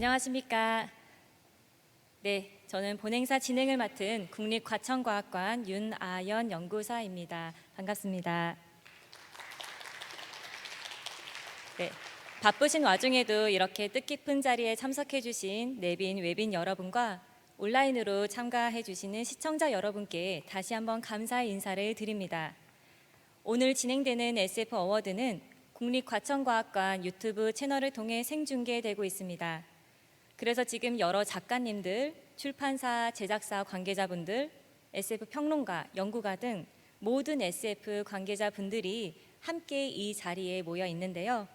안녕하십니까. 네, 저는 본행사 진행을 맡은 국립과천과학관 윤아연 연구사입니다. 반갑습니다. 네, 바쁘신 와중에도 이렇게 뜻깊은 자리에 참석해 주신 내빈, 외빈 여러분과 온라인으로 참가해 주시는 시청자 여러분께 다시 한번 감사의 인사를 드립니다. 오늘 진행되는 SF 어워드는 국립과천과학관 유튜브 채널을 통해 생중계되고 있습니다. 그래서 지금 여러 작가님들, 출판사, 제작사 관계자분들, SF 평론가, 연구가 등 모든 SF 관계자분들이 함께 이 자리에 모여 있는데요.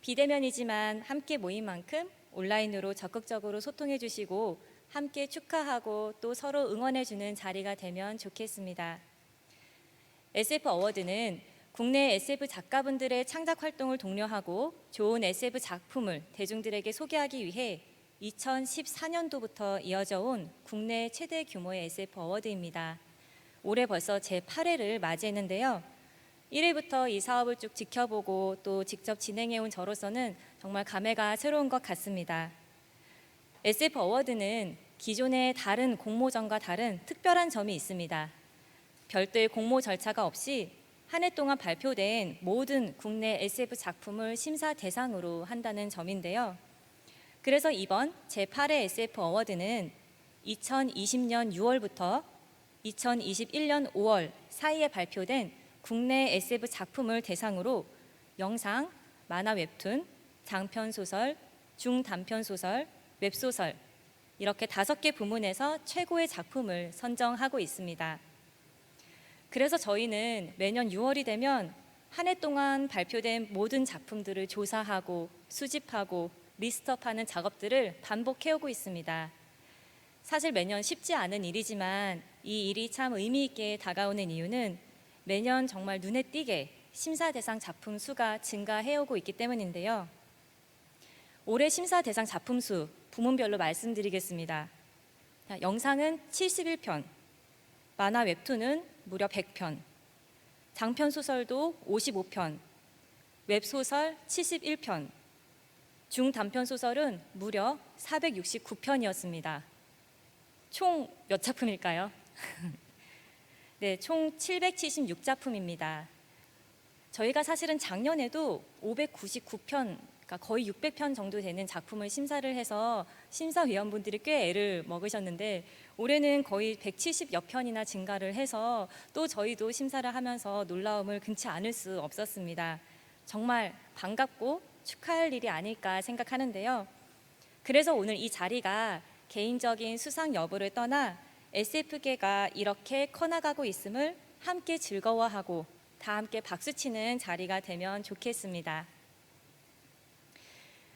비대면이지만 함께 모인 만큼 온라인으로 적극적으로 소통해 주시고 함께 축하하고 또 서로 응원해 주는 자리가 되면 좋겠습니다. SF 어워드는 국내 SF 작가분들의 창작 활동을 독려하고 좋은 SF 작품을 대중들에게 소개하기 위해 2014년도부터 이어져 온 국내 최대 규모의 SF 어워드입니다. 올해 벌써 제8회를 맞이했는데요. 1회부터 이 사업을 쭉 지켜보고 또 직접 진행해온 저로서는 정말 감회가 새로운 것 같습니다. SF 어워드는 기존의 다른 공모전과 다른 특별한 점이 있습니다. 별도의 공모 절차가 없이 한 해 동안 발표된 모든 국내 SF 작품을 심사 대상으로 한다는 점인데요. 그래서 이번 제8회 SF 어워드는 2020년 6월부터 2021년 5월 사이에 발표된 국내 SF 작품을 대상으로 영상, 만화 웹툰, 장편 소설, 중단편 소설, 웹소설 이렇게 5개 부문에서 최고의 작품을 선정하고 있습니다. 그래서 저희는 매년 6월이 되면 한 해 동안 발표된 모든 작품들을 조사하고 수집하고 리스트업하는 작업들을 반복해오고 있습니다. 사실 매년 쉽지 않은 일이지만 이 일이 참 의미 있게 다가오는 이유는 매년 정말 눈에 띄게 심사 대상 작품 수가 증가해오고 있기 때문인데요. 올해 심사 대상 작품 수 부문별로 말씀드리겠습니다. 영상은 71편, 만화 웹툰은 무려 100편, 장편 소설도 55편, 웹소설 71편, 중단편 소설은 무려 469편이었습니다. 총 몇 작품일까요? 네, 총 776작품입니다. 저희가 사실은 작년에도 599편, 그러니까 거의 600편 정도 되는 작품을 심사를 해서 심사위원분들이 꽤 애를 먹으셨는데 올해는 거의 170여 편이나 증가를 해서 또 저희도 심사를 하면서 놀라움을 금치 않을 수 없었습니다. 정말 반갑고 축하할 일이 아닐까 생각하는데요. 그래서 오늘 이 자리가 개인적인 수상 여부를 떠나 SF계가 이렇게 커나가고 있음을 함께 즐거워하고 다 함께 박수치는 자리가 되면 좋겠습니다.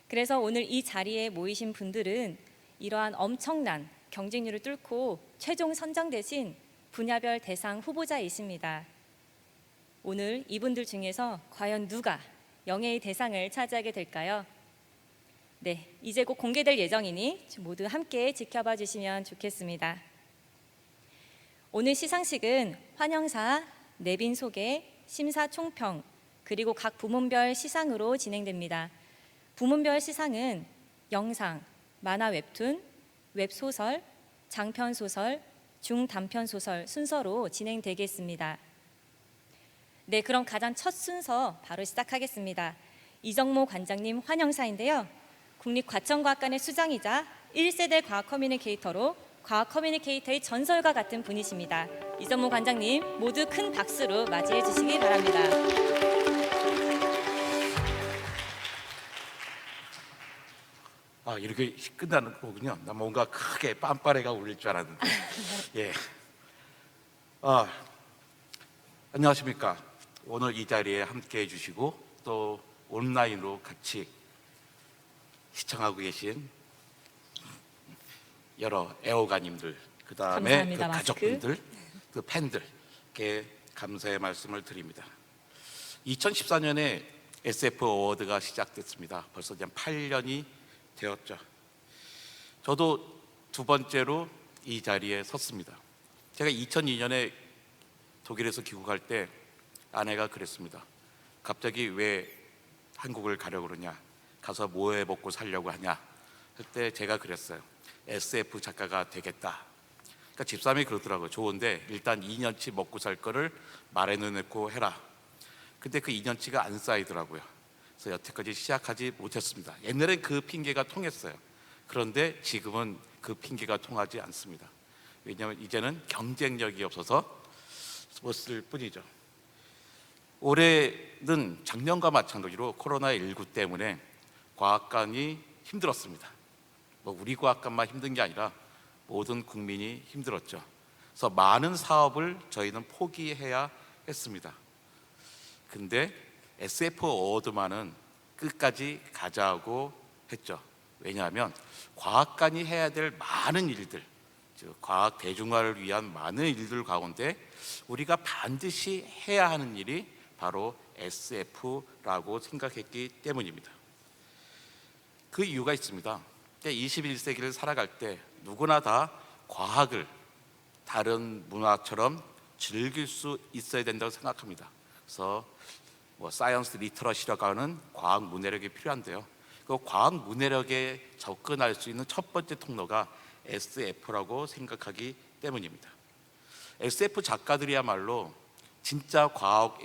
그래서 오늘 이 자리에 모이신 분들은 이러한 엄청난 경쟁률을 뚫고 최종 선정되신 분야별 대상 후보자이십니다. 오늘 이분들 중에서 과연 누가 영예의 대상을 차지하게 될까요? 네, 이제 곧 공개될 예정이니 모두 함께 지켜봐 주시면 좋겠습니다. 오늘 시상식은 환영사, 내빈 소개, 심사 총평, 그리고 각 부문별 시상으로 진행됩니다. 부문별 시상은 영상, 만화 웹툰, 웹소설, 장편 소설, 중단편 소설 순서로 진행되겠습니다. 네, 그럼 가장 첫 순서 바로 시작하겠습니다. 이정모 관장님 환영사인데요. 국립과천과학관의 수장이자 1세대 과학 커뮤니케이터로 과학 커뮤니케이터의 전설과 같은 분이십니다. 이정모 관장님 모두 큰 박수로 맞이해 주시기 바랍니다. 이렇게 끝나는 거군요. 나 뭔가 크게 빰빠레가 울릴 줄 알았는데. 예. 안녕하십니까. 오늘 이 자리에 함께 해주시고 또 온라인으로 같이 시청하고 계신 여러 애호가님들, 그 다음에 그 가족분들, 그 팬들께 감사의 말씀을 드립니다. 2014년에 SF 어워드가 시작됐습니다. 벌써 이제 8년이 되었죠. 저도 두 번째로 이 자리에 섰습니다. 제가 2002년에 독일에서 귀국할 때 아내가 그랬습니다. 갑자기 왜 한국을 가려고 그러냐, 가서 뭐 해 먹고 살려고 하냐 그때 제가 그랬어요. SF 작가가 되겠다. 그러니까 집사람이 그러더라고요. 좋은데 일단 2년치 먹고 살 거를 마련해놓고 해라. 근데 그 2년치가 안 쌓이더라고요. 그래서 여태까지 시작하지 못했습니다. 옛날엔 그 핑계가 통했어요. 그런데 지금은 그 핑계가 통하지 않습니다. 왜냐하면 이제는 경쟁력이 없어서 못 쓸 뿐이죠. 올해는 작년과 마찬가지로 코로나19 때문에 과학관이 힘들었습니다. 뭐 우리 과학관만 힘든 게 아니라 모든 국민이 힘들었죠. 그래서 많은 사업을 저희는 포기해야 했습니다. 근데 SF 어워드만은 끝까지 가자고 했죠. 왜냐하면 과학관이 해야 될 많은 일들, 즉 과학 대중화를 위한 많은 일들 가운데 우리가 반드시 해야 하는 일이 바로 SF라고 생각했기 때문입니다. 그 이유가 있습니다. 21세기를 살아갈 때 누구나 다 과학을 다른 문화처럼 즐길 수 있어야 된다고 생각합니다. 그래서 사이언스 리터러시라고 하는 과학 문해력이 필요한데요. 그 과학 문해력에 접근할 수 있는 첫 번째 통로가 SF라고 생각하기 때문입니다. SF 작가들이야말로 진짜 과학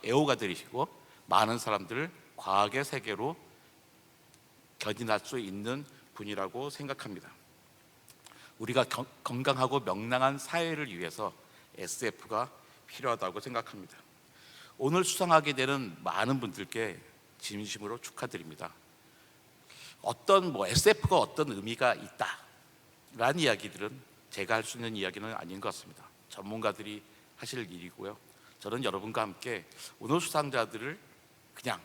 애호가들이시고 많은 사람들을 과학의 세계로 견인할 수 있는 분이라고 생각합니다. 우리가 건강하고 명랑한 사회를 위해서 SF가 필요하다고 생각합니다. 오늘 수상하게 되는 많은 분들께 진심으로 축하드립니다. SF가 어떤 의미가 있다라는 이야기들은 제가 할 수 있는 이야기는 아닌 것 같습니다. 전문가들이 하실 일이고요. 저는 여러분과 함께 오늘 수상자들을 그냥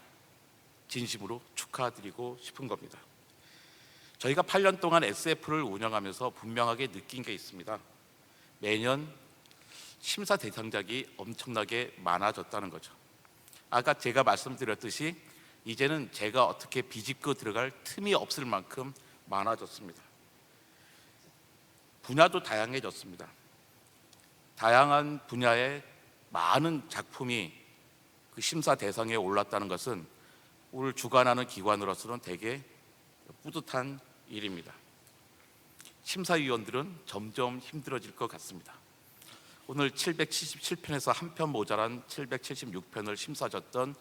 진심으로 축하드리고 싶은 겁니다. 저희가 8년 동안 SF를 운영하면서 분명하게 느낀 게 있습니다. 매년 심사 대상작이 엄청나게 많아졌다는 거죠. 아까 제가 말씀드렸듯이 이제는 제가 어떻게 비집고 들어갈 틈이 없을 만큼 많아졌습니다. 분야도 다양해졌습니다. 다양한 분야의 많은 작품이 그 심사 대상에 올랐다는 것은 오늘 주관하는 기관으로서는 되게 뿌듯한 일입니다. 심사위원들은 점점 힘들어질 것 같습니다. 오늘 777편에서 한 편 모자란 776편을 심사졌던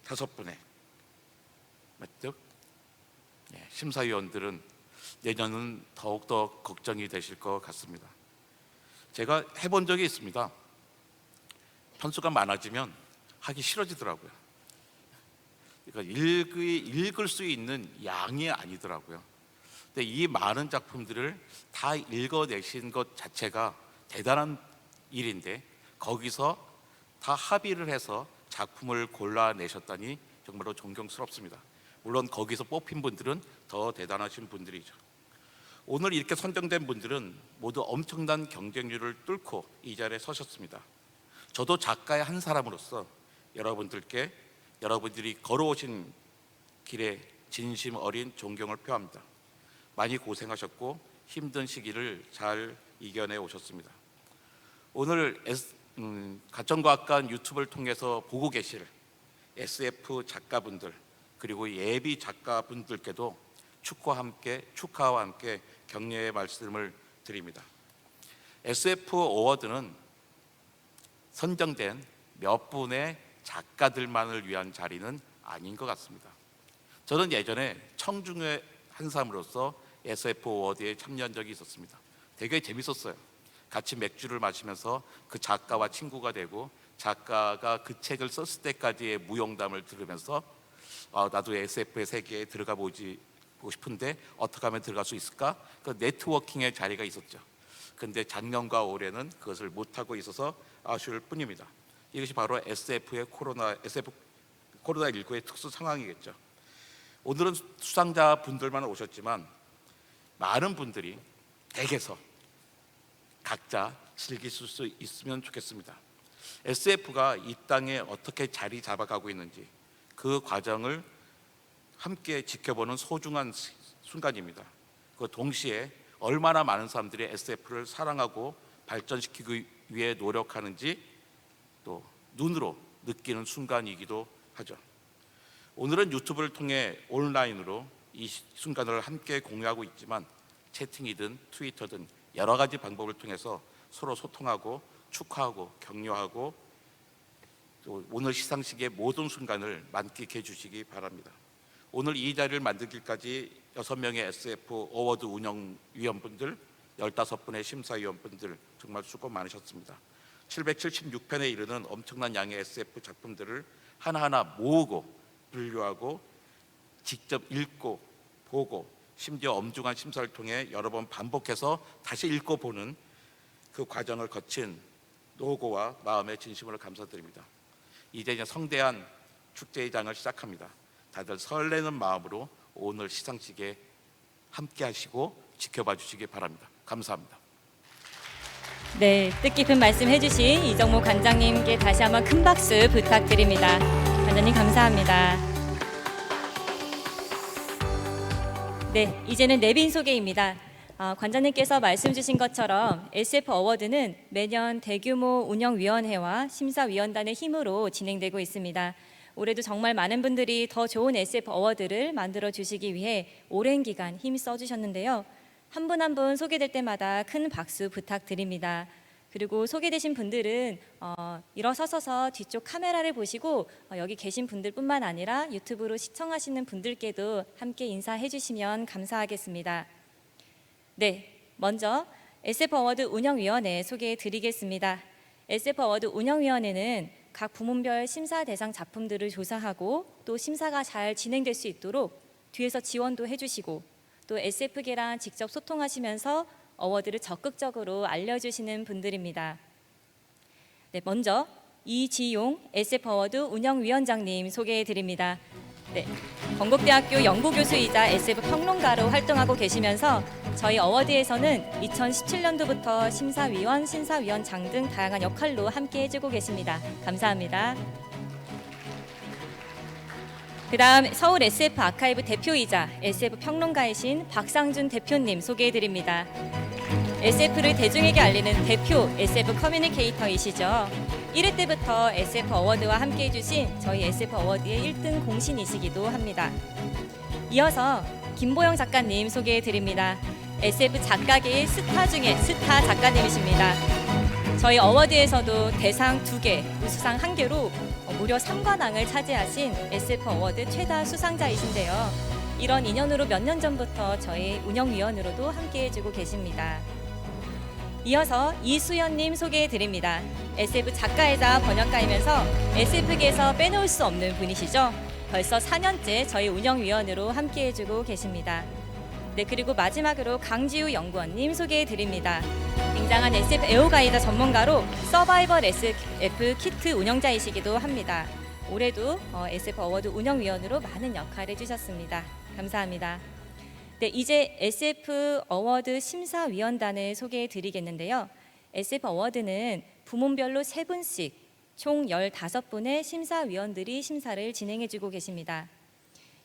15분의 맞죠? 심사위원들은 내년은 더욱더 걱정이 되실 것 같습니다. 제가 해본 적이 있습니다. 편수가 많아지면 하기 싫어지더라고요. 그러니까 읽을 수 있는 양이 아니더라고요. 근데 이 많은 작품들을 다 읽어내신 것 자체가 대단한 일인데 거기서 다 합의를 해서 작품을 골라내셨다니 정말로 존경스럽습니다. 물론 거기서 뽑힌 분들은 더 대단하신 분들이죠. 오늘 이렇게 선정된 분들은 모두 엄청난 경쟁률을 뚫고 이 자리에 서셨습니다. 저도 작가의 한 사람으로서 여러분들께 여러분들이 걸어오신 길에 진심 어린 존경을 표합니다. 많이 고생하셨고 힘든 시기를 잘 이겨내 오셨습니다. 오늘 가천과학관 유튜브를 통해서 보고 계실 SF 작가분들 그리고 예비 작가분들께도 축하와 함께 격려의 말씀을 드립니다. SF 어워드는 선정된 몇 분의 작가들만을 위한 자리는 아닌 것 같습니다. 저는 예전에 청중의 한 사람으로서 SF 어워드에 참여한 적이 있었습니다. 되게 재밌었어요. 같이 맥주를 마시면서 그 작가와 친구가 되고 작가가 그 책을 썼을 때까지의 무용담을 들으면서 나도 SF의 세계에 들어가 보고 싶은데 어떻게 하면 들어갈 수 있을까? 그 네트워킹의 자리가 있었죠. 근데 작년과 올해는 그것을 못하고 있어서 아쉬울 뿐입니다. 이것이 바로 코로나19의 특수 상황이겠죠. 오늘은 수상자 분들만 오셨지만 많은 분들이 댁에서 각자 즐길 수 있으면 좋겠습니다. SF가 이 땅에 어떻게 자리 잡아가고 있는지 그 과정을 함께 지켜보는 소중한 순간입니다. 그 동시에 얼마나 많은 사람들이 SF를 사랑하고 발전시키기 위해 노력하는지 또 눈으로 느끼는 순간이기도 하죠. 오늘은 유튜브를 통해 온라인으로 이 순간을 함께 공유하고 있지만 채팅이든 트위터든 여러 가지 방법을 통해서 서로 소통하고 축하하고 격려하고 또 오늘 시상식의 모든 순간을 만끽해 주시기 바랍니다. 오늘 이 자리를 만들기까지 6명의 SF 어워드 운영위원분들, 15분의 심사위원분들 정말 수고 많으셨습니다. 776편에 이르는 엄청난 양의 SF 작품들을 하나하나 모으고 분류하고 직접 읽고 보고 심지어 엄중한 심사를 통해 여러 번 반복해서 다시 읽고 보는 그 과정을 거친 노고와 마음의 진심으로 감사드립니다. 이제 성대한 축제의 장을 시작합니다. 다들 설레는 마음으로 오늘 시상식에 함께 하시고 지켜봐 주시기 바랍니다. 감사합니다. 네, 뜻깊은 말씀 해주신 이정모 관장님께 다시 한번 큰 박수 부탁드립니다. 관장님 감사합니다. 네, 이제는 내빈 소개입니다. 관장님께서 말씀 주신 것처럼 SF 어워드는 매년 대규모 운영위원회와 심사위원단의 힘으로 진행되고 있습니다. 올해도 정말 많은 분들이 더 좋은 SF 어워드를 만들어 주시기 위해 오랜 기간 힘써 주셨는데요. 한 분 한 분 소개될 때마다 큰 박수 부탁드립니다. 그리고 소개되신 분들은 일어서서 뒤쪽 카메라를 보시고 여기 계신 분들뿐만 아니라 유튜브로 시청하시는 분들께도 함께 인사해 주시면 감사하겠습니다. 네, 먼저 SF 어워드 운영위원회 소개해 드리겠습니다. SF 어워드 운영위원회는 각 부문별 심사 대상 작품들을 조사하고 또 심사가 잘 진행될 수 있도록 뒤에서 지원도 해주시고 또 SF계랑 직접 소통하시면서 어워드를 적극적으로 알려주시는 분들입니다. 네, 먼저 이지용 SF 어워드 운영위원장님 소개해 드립니다. 네, 건국대학교 연구교수이자 SF 평론가로 활동하고 계시면서 저희 어워드에서는 2017년도부터 심사위원, 신사위원장 등 다양한 역할로 함께 해주고 계십니다. 감사합니다. 그 다음 서울 SF 아카이브 대표이자 SF 평론가이신 박상준 대표님 소개해드립니다. SF를 대중에게 알리는 대표 SF 커뮤니케이터이시죠. 1회 때부터 SF 어워드와 함께 해주신 저희 SF 어워드의 1등 공신이시기도 합니다. 이어서 김보영 작가님 소개해드립니다. SF 작가계의 스타 중에 스타 작가님이십니다. 저희 어워드에서도 대상 2개, 우수상 1개로 무려 3관왕을 차지하신 SF 어워드 최다 수상자이신데요. 이런 인연으로 몇 년 전부터 저희 운영위원으로도 함께 해주고 계십니다. 이어서 이수연님 소개해드립니다. SF 작가이자 번역가이면서 SF계에서 빼놓을 수 없는 분이시죠. 벌써 4년째 저희 운영위원으로 함께 해주고 계십니다. 네, 그리고 마지막으로 강지우 연구원님 소개해드립니다. 굉장한 SF 애호가이자 전문가로 서바이벌 SF 키트 운영자이시기도 합니다. 올해도 SF 어워드 운영위원으로 많은 역할을 해주셨습니다. 감사합니다. 네, 이제 SF 어워드 심사위원단을 소개해드리겠는데요. SF 어워드는 부문별로 3분씩 총 15분의 심사위원들이 심사를 진행해주고 계십니다.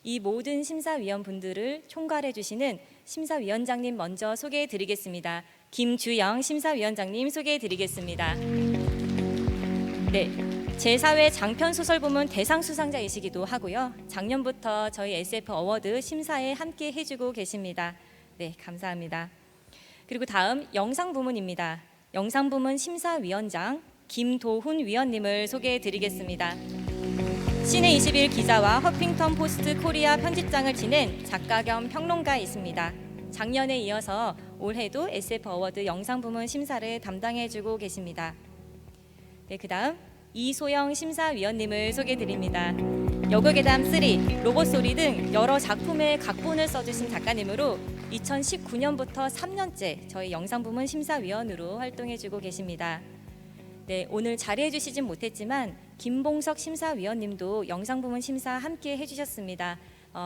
이 모든 심사위원분들을 총괄해 주시는 심사위원장님 먼저 소개해 드리겠습니다. 김주영 심사위원장님 소개해 드리겠습니다. 네, 제4회 장편소설 부문 대상 수상자이시기도 하고요. 작년부터 저희 SF 어워드 심사에 함께 해주고 계십니다. 네, 감사합니다. 그리고 다음 영상 부문입니다. 영상 부문 심사위원장 김도훈 위원님을 소개해 드리겠습니다. 시내 21 기자와 허핑턴 포스트 코리아 편집장을 지낸 작가 겸 평론가이십니다. 작년에 이어서 올해도 SF 어워드 영상 부문 심사를 담당해주고 계십니다. 네, 그다음 이소영 심사위원님을 소개드립니다. 여고괴담 3, 로봇소리 등 여러 작품의 각본을 써주신 작가님으로 2019년부터 3년째 저희 영상 부문 심사위원으로 활동해주고 계십니다. 네, 오늘 자리해주시진 못했지만 김봉석 심사위원님도 영상 부문 심사 함께 해주셨습니다.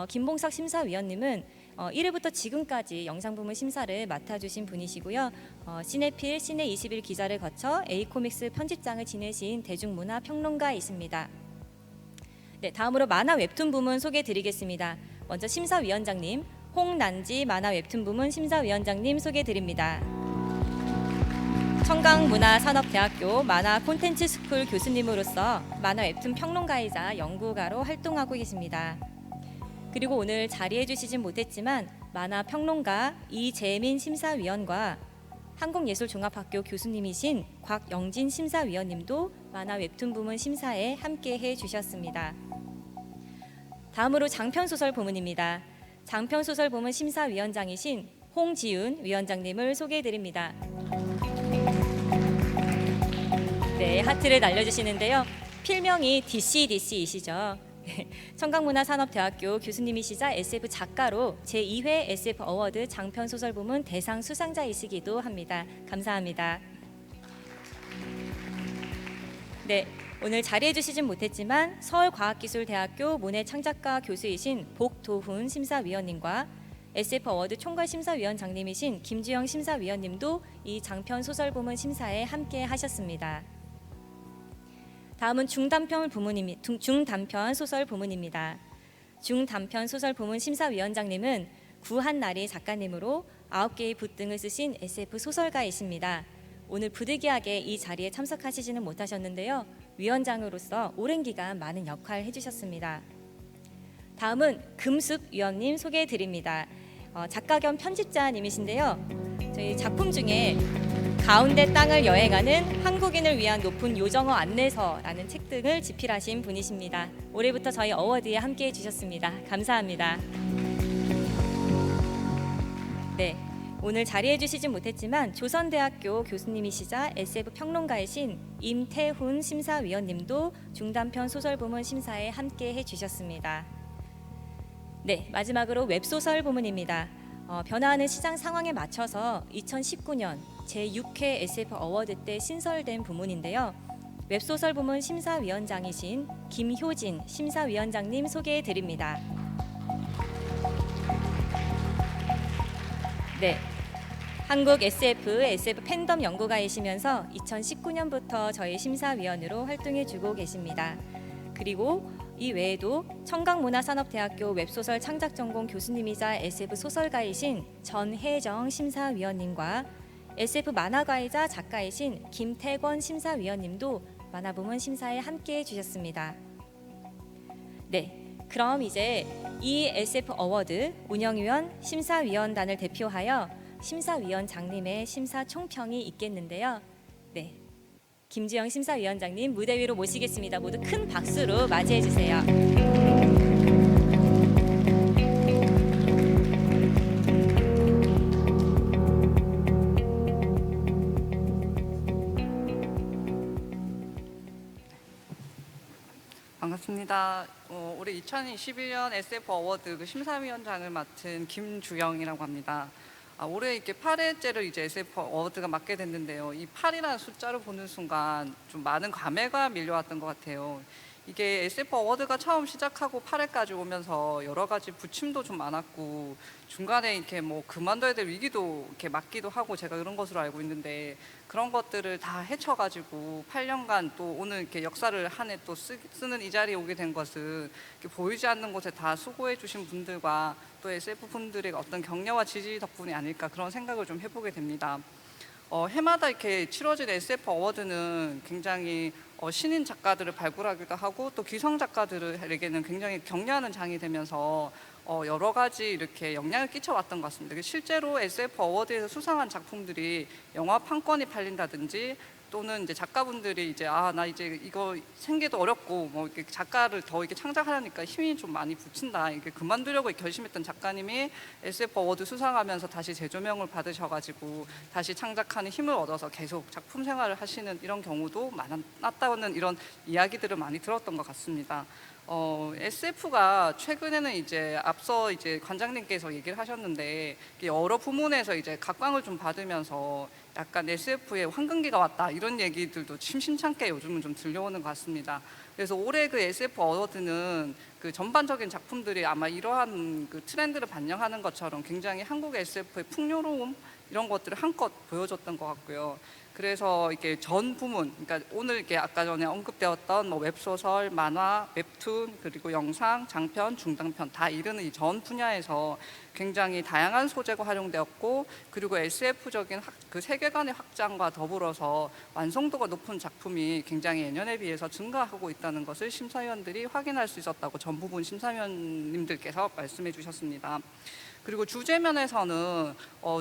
김봉석 심사위원님은 1회부터 지금까지 영상 부문 심사를 맡아주신 분이시고요. 시네필, 시내 21 기자를 거쳐 A코믹스 편집장을 지내신 대중문화 평론가이십니다. 네, 다음으로 만화 웹툰 부문 소개드리겠습니다. 먼저 심사위원장님, 홍난지 만화 웹툰 부문 심사위원장님 소개드립니다. 청강문화산업대학교 만화 콘텐츠 스쿨 교수님으로서 만화 웹툰 평론가이자 연구가로 활동하고 계십니다. 그리고 오늘 자리해 주시진 못했지만 만화 평론가 이재민 심사위원과 한국예술종합학교 교수님이신 곽영진 심사위원님도 만화 웹툰 부문 심사에 함께해 주셨습니다. 다음으로 장편소설 부문입니다. 장편소설 부문 심사위원장이신 홍지윤 위원장님을 소개해 드립니다. 네, 하트를 날려주시는데요. 필명이 DCDC이시죠. 청강문화산업대학교 교수님이시자 SF 작가로 제2회 SF 어워드 장편소설 부문 대상 수상자이시기도 합니다. 감사합니다. 네, 오늘 자리해 주시진 못했지만 서울과학기술대학교 문해창작과 교수이신 복도훈 심사위원님과 SF 어워드 총괄 심사위원장님이신 김주영 심사위원님도 이 장편 소설 부문 심사에 함께 하셨습니다. 다음은 중단편 소설 부문입니다. 중단편 소설 부문 심사위원장님은 구한나리 작가님으로 9개의 붓등을 쓰신 SF 소설가이십니다. 오늘 부득이하게 이 자리에 참석하시지는 못하셨는데요. 위원장으로서 오랜 기간 많은 역할 해주셨습니다. 다음은 금숙 위원님 소개해 드립니다. 작가 겸 편집자님이신데요. 저희 작품 중에 가운데 땅을 여행하는 한국인을 위한 높은 요정어 안내서라는 책 등을 집필하신 분이십니다. 올해부터 저희 어워드에 함께해 주셨습니다. 감사합니다. 네, 오늘 자리해 주시진 못했지만 조선대학교 교수님이시자 SF 평론가이신 임태훈 심사위원님도 중단편 소설 부문 심사에 함께해 주셨습니다. 네, 마지막으로 웹소설 부문입니다. 변화하는 시장 상황에 맞춰서 2019년 제6회 SF 어워드 때 신설된 부문인데요. 웹소설 부문 심사위원장이신 김효진 심사위원장님 소개해 드립니다. 네, 한국 SF 팬덤 연구가이시면서 2019년부터 저희 심사위원으로 활동해 주고 계십니다. 그리고 이 외에도 청강문화산업대학교 웹소설 창작전공 교수님이자 SF 소설가이신 전혜정 심사위원님과 SF 만화가이자 작가이신 김태권 심사위원님도 만화부문 심사에 함께해 주셨습니다. 네, 그럼 이제 이 SF 어워드 운영위원 심사위원단을 대표하여 심사위원장님의 심사 총평이 있겠는데요. 네, 김주영 심사위원장님 무대 위로 모시겠습니다. 모두 큰 박수로 맞이해 주세요. 반갑습니다. 올해 2021년 SF 어워드 심사위원장을 맡은 김주영이라고 합니다. 올해 이렇게 8회째를 이제 SF 어워드가 맡게 됐는데요. 이 8이라는 숫자를 보는 순간 좀 많은 감회가 밀려왔던 것 같아요. 이게 SF 어워드가 처음 시작하고 8회까지 오면서 여러 가지 부침도 좀 많았고 중간에 이렇게 뭐 그만둬야 될 위기도 이렇게 맞기도 하고 제가 그런 것으로 알고 있는데 그런 것들을 다 헤쳐가지고 8년간 또 오늘 이렇게 역사를 한 해 또 쓰는 이 자리에 오게 된 것은 이렇게 보이지 않는 곳에 다 수고해 주신 분들과 또 SF 분들의 어떤 격려와 지지 덕분이 아닐까 그런 생각을 좀 해보게 됩니다. 해마다 이렇게 치러진 SF 어워드는 굉장히 신인 작가들을 발굴하기도 하고 또 기성 작가들에게는 굉장히 격려하는 장이 되면서 여러 가지 이렇게 영향을 끼쳐왔던 것 같습니다. 실제로 SF 어워드에서 수상한 작품들이 영화 판권이 팔린다든지 또는 이제 작가분들이 이제 나 이제 이거 생계도 어렵고 뭐 이렇게 작가를 더 이렇게 창작하려니까 힘이 좀 많이 붙인다. 이렇게 그만두려고 결심했던 작가님이 SF 어워드 수상하면서 다시 재조명을 받으셔가지고 다시 창작하는 힘을 얻어서 계속 작품 생활을 하시는 이런 경우도 많았다는 이런 이야기들을 많이 들었던 것 같습니다. SF가 최근에는 이제 앞서 이제 관장님께서 얘기를 하셨는데 여러 부문에서 이제 각광을 좀 받으면서 약간 SF의 황금기가 왔다 이런 얘기들도 심심찮게 요즘은 좀 들려오는 것 같습니다. 그래서 올해 그 SF 어워드는 그 전반적인 작품들이 아마 이러한 그 트렌드를 반영하는 것처럼 굉장히 한국 SF의 풍요로움 이런 것들을 한껏 보여줬던 것 같고요. 그래서 이게 전 부문, 그러니까 오늘 이렇게 아까 전에 언급되었던 뭐 웹소설, 만화, 웹툰, 그리고 영상, 장편, 중단편 다 이르는 이 전 분야에서 굉장히 다양한 소재가 활용되었고, 그리고 SF적인 그 세계관의 확장과 더불어서 완성도가 높은 작품이 굉장히 예년에 비해서 증가하고 있다는 것을 심사위원들이 확인할 수 있었다고 전 부분 심사위원님들께서 말씀해 주셨습니다. 그리고 주제 면에서는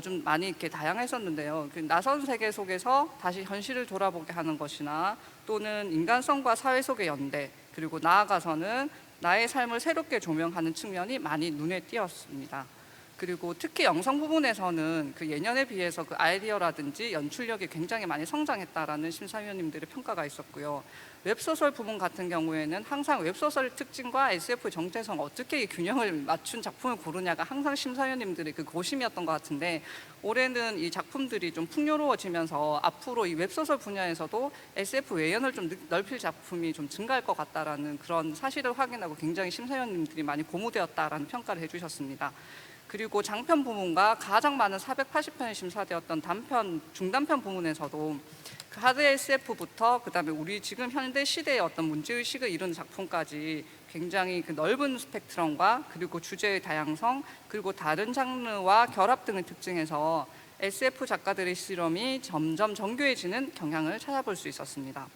좀 많이 이렇게 다양했었는데요. 그 낯선 세계 속에서 다시 현실을 돌아보게 하는 것이나, 또는 인간성과 사회 속의 연대, 그리고 나아가서는 나의 삶을 새롭게 조명하는 측면이 많이 눈에 띄었습니다. 그리고 특히 영상 부분에서는 그 예년에 비해서 그 아이디어라든지 연출력이 굉장히 많이 성장했다라는 심사위원님들의 평가가 있었고요. 웹소설 부분 같은 경우에는 항상 웹소설 특징과 SF 정체성 어떻게 이 균형을 맞춘 작품을 고르냐가 항상 심사위원님들의 그 고심이었던 것 같은데, 올해는 이 작품들이 좀 풍요로워지면서 앞으로 이 웹소설 분야에서도 SF 외연을 좀 넓힐 작품이 좀 증가할 것 같다라는 그런 사실을 확인하고 굉장히 심사위원님들이 많이 고무되었다라는 평가를 해주셨습니다. 그리고 장편 부문과 가장 많은 480편이 심사되었던 단편, 중단편 부문에서도 그 하드 SF부터 그다음에 우리 지금 현대 시대의 어떤 문제의식을 이루는 작품까지 굉장히 그 넓은 스펙트럼과, 그리고 주제의 다양성, 그리고 다른 장르와 결합 등을 특징해서 SF 작가들의 실험이 점점 정교해지는 경향을 찾아볼 수 있었습니다.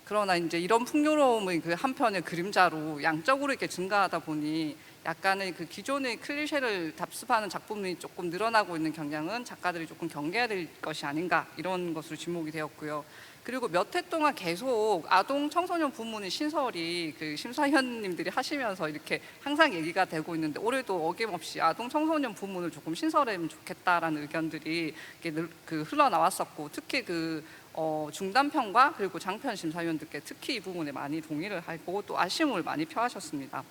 그러나 이제 이런 풍요로움의 그 한편의 그림자로 양적으로 이렇게 증가하다 보니 약간의 그 기존의 클리셰를 답습하는 작품이 조금 늘어나고 있는 경향은 작가들이 조금 경계해야 될 것이 아닌가, 이런 것으로 지목이 되었고요. 그리고 몇 해 동안 계속 아동 청소년 부문의 신설이 그 심사위원님들이 하시면서 이렇게 항상 얘기가 되고 있는데, 올해도 어김없이 아동 청소년 부문을 조금 신설하면 좋겠다라는 의견들이 그 흘러나왔었고, 특히 그 중단편과 그리고 장편 심사위원들께 특히 이 부분에 많이 동의를 하고 또 아쉬움을 많이 표하셨습니다.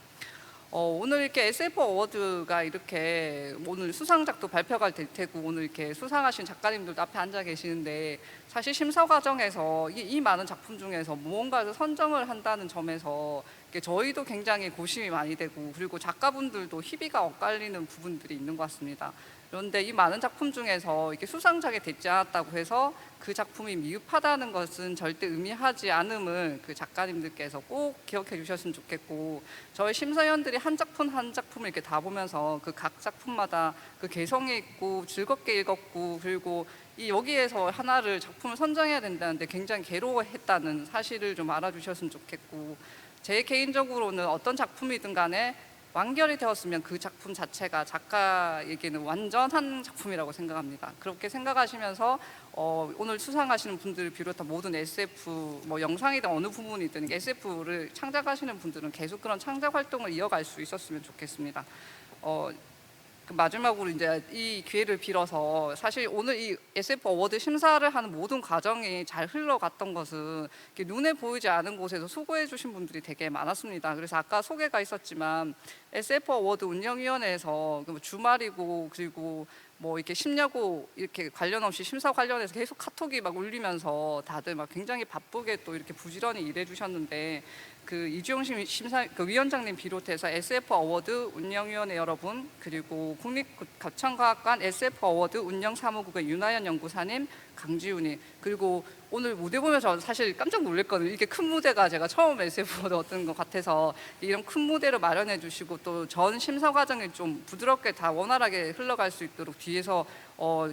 오늘 이렇게 SF 어워드가 이렇게 오늘 수상작도 발표가 될 테고, 오늘 이렇게 수상하신 작가님들도 앞에 앉아 계시는데, 사실 심사 과정에서 이 많은 작품 중에서 무언가를 선정을 한다는 점에서 저희도 굉장히 고심이 많이 되고, 그리고 작가분들도 희비가 엇갈리는 부분들이 있는 것 같습니다. 그런데 이 많은 작품 중에서 이게 수상작에 되지 않았다고 해서 그 작품이 미흡하다는 것은 절대 의미하지 않음을 그 작가님들께서 꼭 기억해 주셨으면 좋겠고, 저희 심사위원들이 한 작품 한 작품을 이렇게 다 보면서 그 각 작품마다 그 개성이 있고 즐겁게 읽었고, 그리고 이 여기에서 하나를 작품을 선정해야 된다는데 굉장히 괴로워했다는 사실을 좀 알아주셨으면 좋겠고, 제 개인적으로는 어떤 작품이든 간에 완결이 되었으면 그 작품 자체가 작가에게는 완전한 작품이라고 생각합니다. 그렇게 생각하시면서 오늘 수상하시는 분들을 비롯한 모든 SF, 뭐 영상이든 어느 부분이든 SF를 창작하시는 분들은 계속 그런 창작 활동을 이어갈 수 있었으면 좋겠습니다. 그 마지막으로 이제 이 기회를 빌어서, 사실 오늘 이 SF 어워드 심사를 하는 모든 과정이 잘 흘러갔던 것은 눈에 보이지 않은 곳에서 수고해 주신 분들이 되게 많았습니다. 그래서 아까 소개가 있었지만 SF 어워드 운영위원회에서 주말이고, 그리고 뭐 이렇게 심야고 이렇게 관련 없이 심사 관련해서 계속 카톡이 막 울리면서 다들 막 굉장히 바쁘게 또 이렇게 부지런히 일해 주셨는데, 그 이주영 그 위원장님 비롯해서 SF 어워드 운영위원회 여러분, 그리고 국립가창과학관 SF 어워드 운영사무국의 윤하연 연구사님, 강지훈이, 그리고 오늘 무대 보면서 사실 깜짝 놀랐거든요. 이게 큰 무대가 제가 처음 SF 어워드 어떤 것 같아서 이런 큰 무대를 마련해 주시고, 또 전 심사 과정이 좀 부드럽게 다 원활하게 흘러갈 수 있도록 뒤에서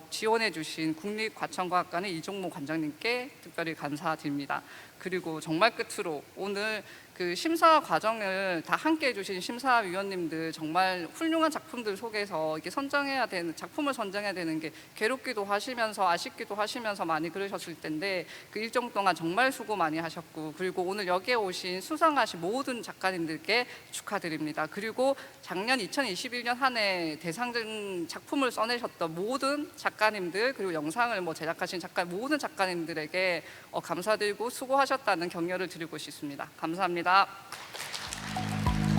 지원해 주신 국립과천과학관의 이종모 관장님께 특별히 감사드립니다. 그리고 정말 끝으로 오늘 그 심사 과정을 다 함께 해주신 심사위원님들 정말 훌륭한 작품들 속에서 이게 선정해야 되는 작품을 선정해야 되는 게 괴롭기도 하시면서 아쉽기도 하시면서 많이 그러셨을 텐데, 그 일정 동안 정말 수고 많이 하셨고, 그리고 오늘 여기에 오신 수상하신 모든 작가님들께 축하드립니다. 그리고 작년 2021년 한 해 대상 작품을 써내셨던 모든 작가님들, 그리고 영상을 뭐 제작하신 모든 작가님들에게 감사드리고 수고하셨다는 격려를 드리고 싶습니다. 감사합니다.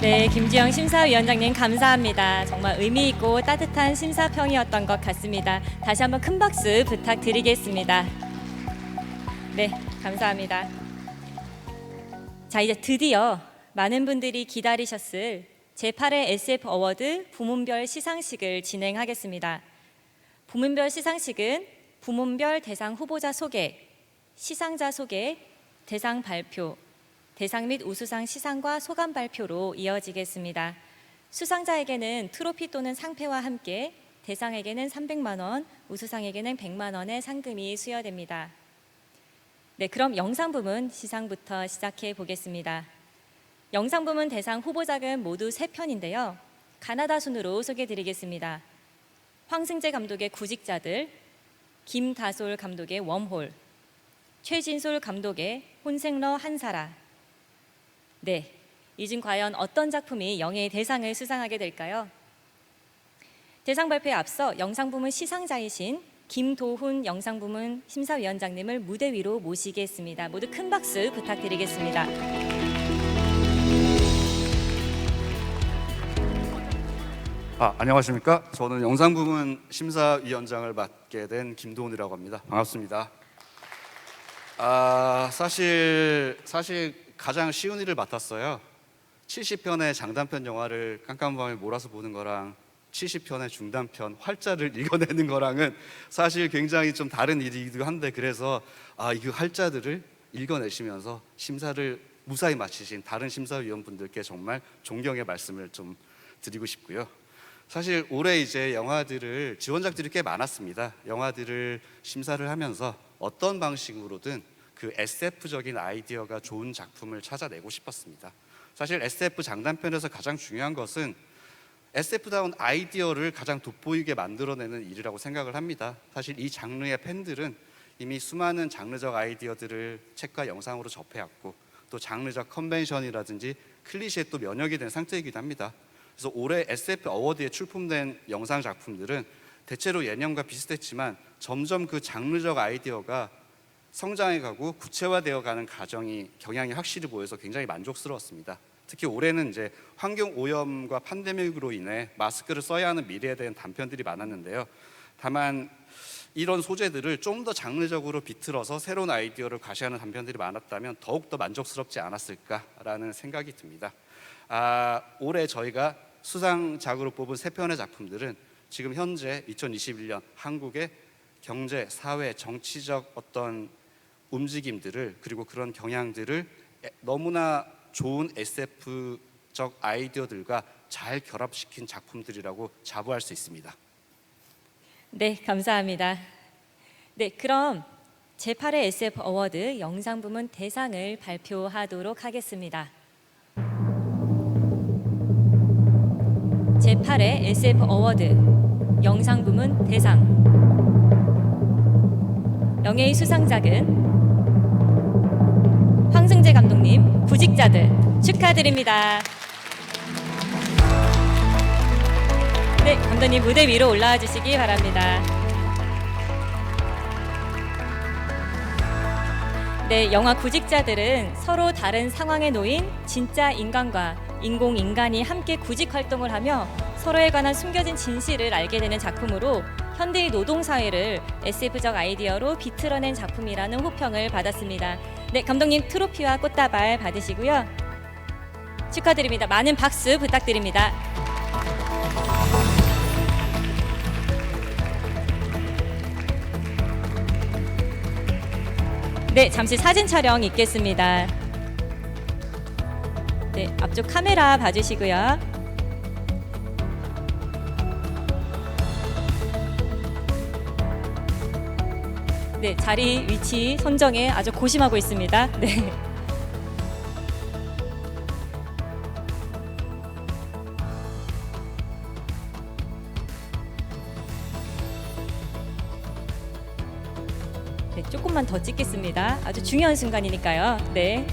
네, 김주영 심사위원장님 감사합니다. 정말 의미 있고 따뜻한 심사평이었던 것 같습니다. 다시 한번 큰 박수 부탁드리겠습니다. 네, 감사합니다. 자, 이제 드디어 많은 분들이 기다리셨을 제8회 SF 어워드 부문별 시상식을 진행하겠습니다. 부문별 시상식은 부문별 대상 후보자 소개, 시상자 소개, 대상 발표, 대상 및 우수상 시상과 소감 발표로 이어지겠습니다. 수상자에게는 트로피 또는 상패와 함께 대상에게는 300만 원, 우수상에게는 100만 원의 상금이 수여됩니다. 네, 그럼 영상 부문 시상부터 시작해 보겠습니다. 영상 부문 대상 후보작은 모두 3편인데요. 가나다 순으로 소개드리겠습니다. 황승재 감독의 구직자들, 김다솔 감독의 웜홀, 최진솔 감독의 혼생러 한사라. 네, 이 중 과연 어떤 작품이 영예의 대상을 수상하게 될까요? 대상 발표에 앞서 영상 부문 시상자이신 김도훈 영상 부문 심사위원장님을 무대 위로 모시겠습니다. 모두 큰 박수 부탁드리겠습니다. 안녕하십니까. 저는 영상 부문 심사위원장을 맡게 된 김도훈이라고 합니다. 반갑습니다. 사실 가장 쉬운 일을 맡았어요. 70편의 장단편 영화를 깜깜밤에 몰아서 보는 거랑 70편의 중단편 활자를 읽어내는 거랑은 사실 굉장히 좀 다른 일이기도 한데, 그래서 이 활자들을 읽어내시면서 심사를 무사히 마치신 다른 심사위원분들께 정말 존경의 말씀을 좀 드리고 싶고요. 사실 올해 이제 영화들을 지원작들이 꽤 많았습니다. 영화들을 심사를 하면서 어떤 방식으로든 그 SF적인 아이디어가 좋은 작품을 찾아내고 싶었습니다. 사실 SF 장단편에서 가장 중요한 것은 SF다운 아이디어를 가장 돋보이게 만들어내는 일이라고 생각을 합니다. 사실 이 장르의 팬들은 이미 수많은 장르적 아이디어들을 책과 영상으로 접해왔고, 또 장르적 컨벤션이라든지 클리셰에 또 면역이 된 상태이기도 합니다. 그래서 올해 SF 어워드에 출품된 영상 작품들은 대체로 예년과 비슷했지만 점점 그 장르적 아이디어가 성장해가고 구체화되어가는 경향이 확실히 보여서 굉장히 만족스러웠습니다. 특히 올해는 이제 환경 오염과 팬데믹으로 인해 마스크를 써야 하는 미래에 대한 단편들이 많았는데요. 다만 이런 소재들을 좀 더 장르적으로 비틀어서 새로운 아이디어를 과시하는 단편들이 많았다면 더욱더 만족스럽지 않았을까라는 생각이 듭니다. 올해 저희가 수상작으로 뽑은 3편의 작품들은 지금 현재 2021년 한국의 경제, 사회, 정치적 어떤 움직임들을, 그리고 그런 경향들을 너무나 좋은 SF적 아이디어들과 잘 결합시킨 작품들이라고 자부할 수 있습니다. 네, 감사합니다. 네, 그럼 제8회 SF 어워드 영상 부문 대상을 발표하도록 하겠습니다. 제8회 SF 어워드 영상 부문 대상 영예의 수상작은 황승재 감독님 구직자들 축하드립니다. 네, 감독님 무대 위로 올라와 주시기 바랍니다. 네, 영화 구직자들은 서로 다른 상황에 놓인 진짜 인간과 인공인간이 함께 구직 활동을 하며 서로에 관한 숨겨진 진실을 알게 되는 작품으로 현대의 노동사회를 SF적 아이디어로 비틀어낸 작품이라는 호평을 받았습니다. 네, 감독님 트로피와 꽃다발 받으시고요. 축하드립니다. 많은 박수 부탁드립니다. 네, 잠시 사진 촬영 있겠습니다. 네, 앞쪽 카메라 봐주시고요. 네, 자리 위치 선정에 아주 고심하고 있습니다. 네. 네, 조금만 더 찍겠습니다. 아주 중요한 순간이니까요. 네.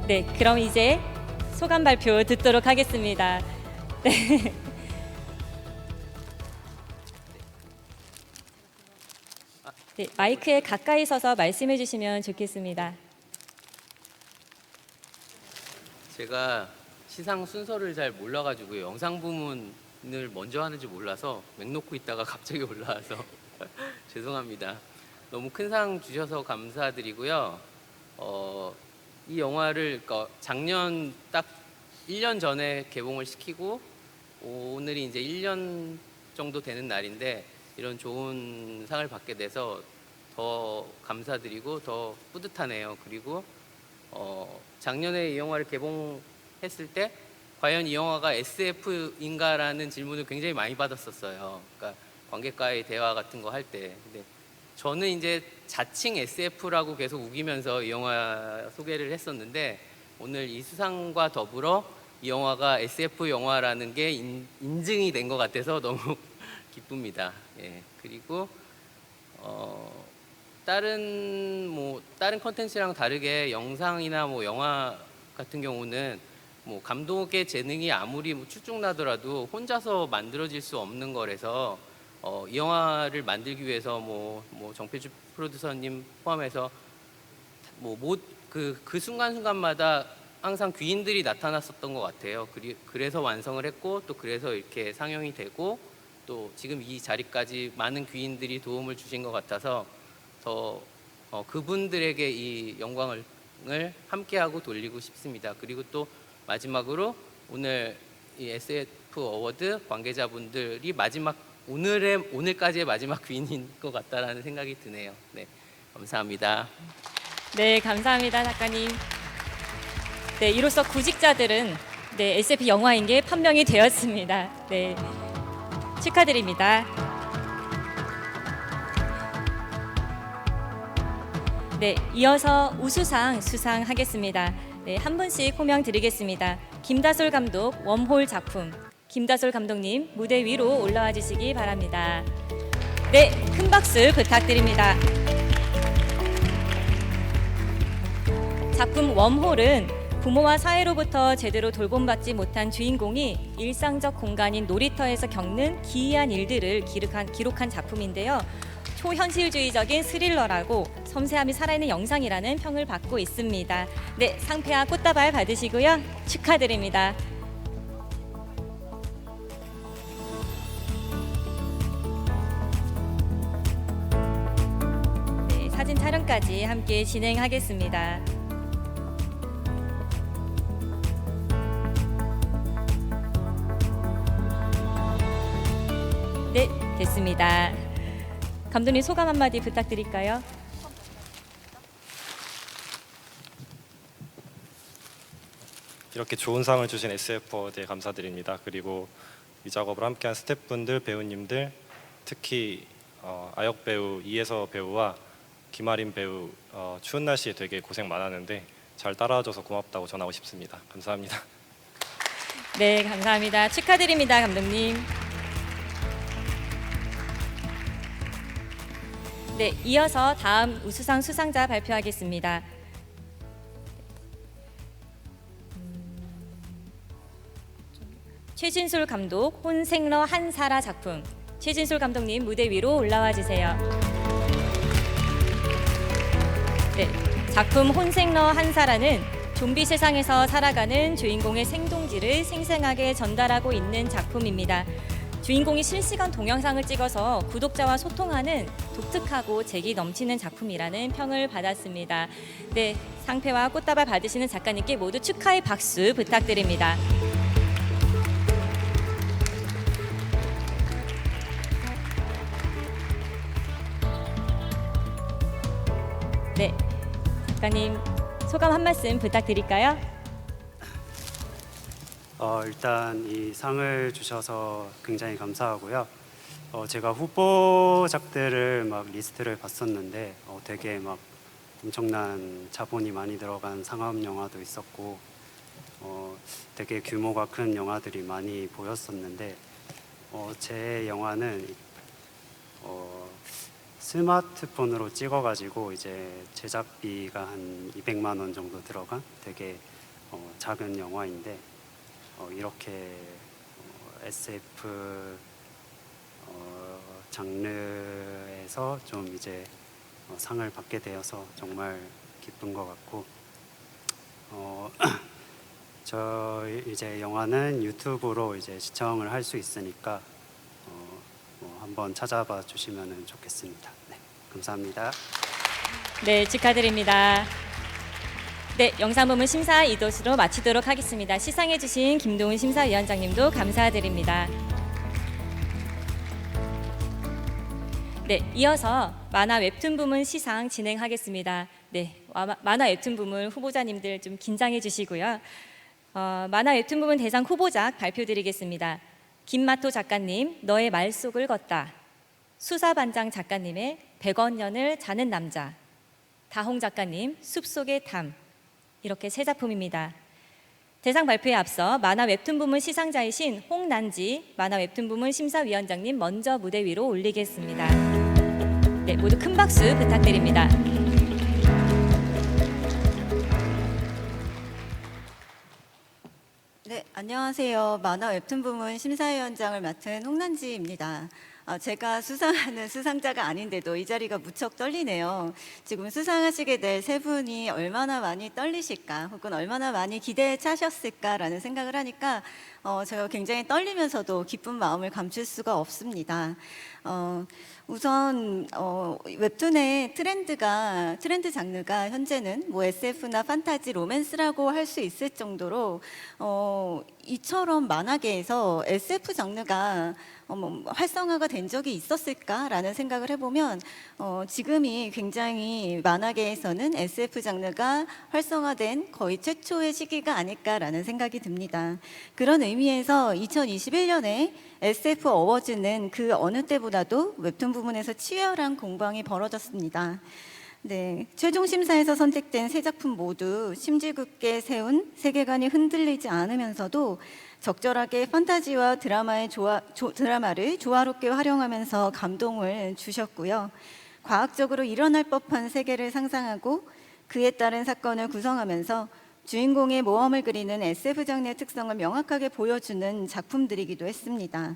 네, 그럼 이제 소감 발표 듣도록 하겠습니다. 네. 네, 마이크에 가까이 서서 말씀해 주시면 좋겠습니다. 제가 시상 순서를 잘 몰라가지고 영상 부문을 먼저 하는지 몰라서 맥 놓고 있다가 갑자기 올라와서 죄송합니다. 너무 큰 상 주셔서 감사드리고요. 이 영화를 그러니까 작년 딱 1년 전에 개봉을 시키고 오늘이 이제 1년 정도 되는 날인데 이런 좋은 상을 받게 돼서 더 감사드리고 더 뿌듯하네요. 그리고 작년에 이 영화를 개봉했을 때 과연 이 영화가 SF인가라는 질문을 굉장히 많이 받았었어요. 그러니까 관객과의 대화 같은 거 할 때. 근데 저는 이제 자칭 SF라고 계속 우기면서 이 영화 소개를 했었는데 오늘 이 수상과 더불어 이 영화가 SF 영화라는 게 인증이 된 것 같아서 너무 기쁩니다. 예. 그리고 다른 컨텐츠랑 다르게 영상이나 뭐 영화 같은 경우는 뭐 감독의 재능이 아무리 뭐 출중나더라도 혼자서 만들어질 수 없는 거라서 이 영화를 만들기 위해서 뭐 정필주 프로듀서님 포함해서 그 순간순간마다 항상 귀인들이 나타났었던 것 같아요. 그래서 완성을 했고 또 그래서 이렇게 상영이 되고 또 지금 이 자리까지 많은 귀인들이 도움을 주신 것 같아서 더 그분들에게 이 영광을 함께하고 돌리고 싶습니다. 그리고 또 마지막으로 오늘 이 SF 어워드 관계자분들이 오늘까지의 마지막 귀인인 것 같다라는 생각이 드네요. 네, 감사합니다. 네, 감사합니다, 작가님. 네, 이로써 구직자들은 네, SF 영화인 게 판명이 되었습니다. 네, 축하드립니다. 네, 이어서 우수상 수상하겠습니다. 네, 한 분씩 호명 드리겠습니다. 김다솔 감독 웜홀 작품. 김다솔 감독님 무대 위로 올라와 주시기 바랍니다. 네, 큰 박수 부탁드립니다. 작품 웜홀은 부모와 사회로부터 제대로 돌봄받지 못한 주인공이 일상적 공간인 놀이터에서 겪는 기이한 일들을 기록한 작품인데요. 초현실주의적인 스릴러라고 섬세함이 살아있는 영상이라는 평을 받고 있습니다. 네, 상패와 꽃다발 받으시고요. 축하드립니다. 네, 사진 촬영까지 함께 진행하겠습니다. 네, 됐습니다. 감독님 소감 한마디 부탁드릴까요? 이렇게 좋은 상을 주신 SF어워드에 감사드립니다. 그리고 이 작업을 함께한 스태프분들, 배우님들, 특히 아역 배우 이혜서 배우와 김아린 배우 추운 날씨에 되게 고생 많았는데 잘 따라와줘서 고맙다고 전하고 싶습니다. 감사합니다. 네, 감사합니다. 축하드립니다, 감독님. 네, 이어서 다음 우수상 수상자 발표하겠습니다. 최진술 감독 혼생러 한사라 작품. 최진술 감독님 무대 위로 올라와 주세요. 네, 작품 혼생러 한사라는 좀비 세상에서 살아가는 주인공의 생동지를 생생하게 전달하고 있는 작품입니다. 주인공이 실시간 동영상을 찍어서 구독자와 소통하는 독특하고 재기 넘치는 작품이라는 평을 받았습니다. 네, 상패와 꽃다발 받으시는 작가님께 모두 축하의 박수 부탁드립니다. 네, 작가님 소감 한 말씀 부탁드릴까요? 일단 이 상을 주셔서 굉장히 감사하고요. 제가 후보작들을 막 리스트를 봤었는데 되게 막 엄청난 자본이 많이 들어간 상업 영화도 있었고 되게 규모가 큰 영화들이 많이 보였었는데 제 영화는 스마트폰으로 찍어가지고 이제 제작비가 한 200만 원 정도 들어간 되게 작은 영화인데 이렇게 SF 장르에서 좀 이제 상을 받게 되어서 정말 기쁜 것 같고 저 이제 영화는 유튜브로 이제 시청을 할 수 있으니까 한번 찾아봐 주시면 좋겠습니다. 네, 감사합니다. 네, 축하드립니다. 네, 영상 부문 심사 이것으로 마치도록 하겠습니다. 시상해주신 김동훈 심사위원장님도 감사드립니다. 네, 이어서 만화 웹툰 부문 시상 진행하겠습니다. 네, 만화 웹툰 부문 후보자님들 좀 긴장해 주시고요. 만화 웹툰 부문 대상 후보작 발표드리겠습니다. 김마토 작가님, 너의 말속을 걷다. 수사반장 작가님의 100원년을 자는 남자. 다홍 작가님, 숲속의 담. 이렇게 세 작품입니다. 대상 발표에 앞서 만화 웹툰 부문 시상자이신 홍난지 만화 웹툰 부문 심사위원장님 먼저 무대 위로 올리겠습니다. 네, 모두 큰 박수 부탁드립니다. 네, 안녕하세요. 만화 웹툰 부문 심사위원장을 맡은 홍난지입니다. 제가 수상하는 수상자가 아닌데도 이 자리가 무척 떨리네요. 지금 수상하시게 될 세 분이 얼마나 많이 떨리실까, 혹은 얼마나 많이 기대에 차셨을까라는 생각을 하니까 제가 굉장히 떨리면서도 기쁜 마음을 감출 수가 없습니다. 우선 웹툰의 트렌드 장르가 현재는 뭐 SF나 판타지, 로맨스라고 할 수 있을 정도로 이처럼 만화계에서 SF 장르가 활성화가 된 적이 있었을까라는 생각을 해보면 지금이 굉장히 만화계에서는 SF 장르가 활성화된 거의 최초의 시기가 아닐까라는 생각이 듭니다. 그런 의미에서 2021년에 SF 어워즈는 그 어느 때보다도 웹툰 부문에서 치열한 공방이 벌어졌습니다. 네, 최종 심사에서 선택된 세 작품 모두 심지 굳게 세운 세계관이 흔들리지 않으면서도 적절하게 판타지와 드라마를 조화롭게 활용하면서 감동을 주셨고요. 과학적으로 일어날 법한 세계를 상상하고 그에 따른 사건을 구성하면서 주인공의 모험을 그리는 SF 장르의 특성을 명확하게 보여주는 작품들이기도 했습니다.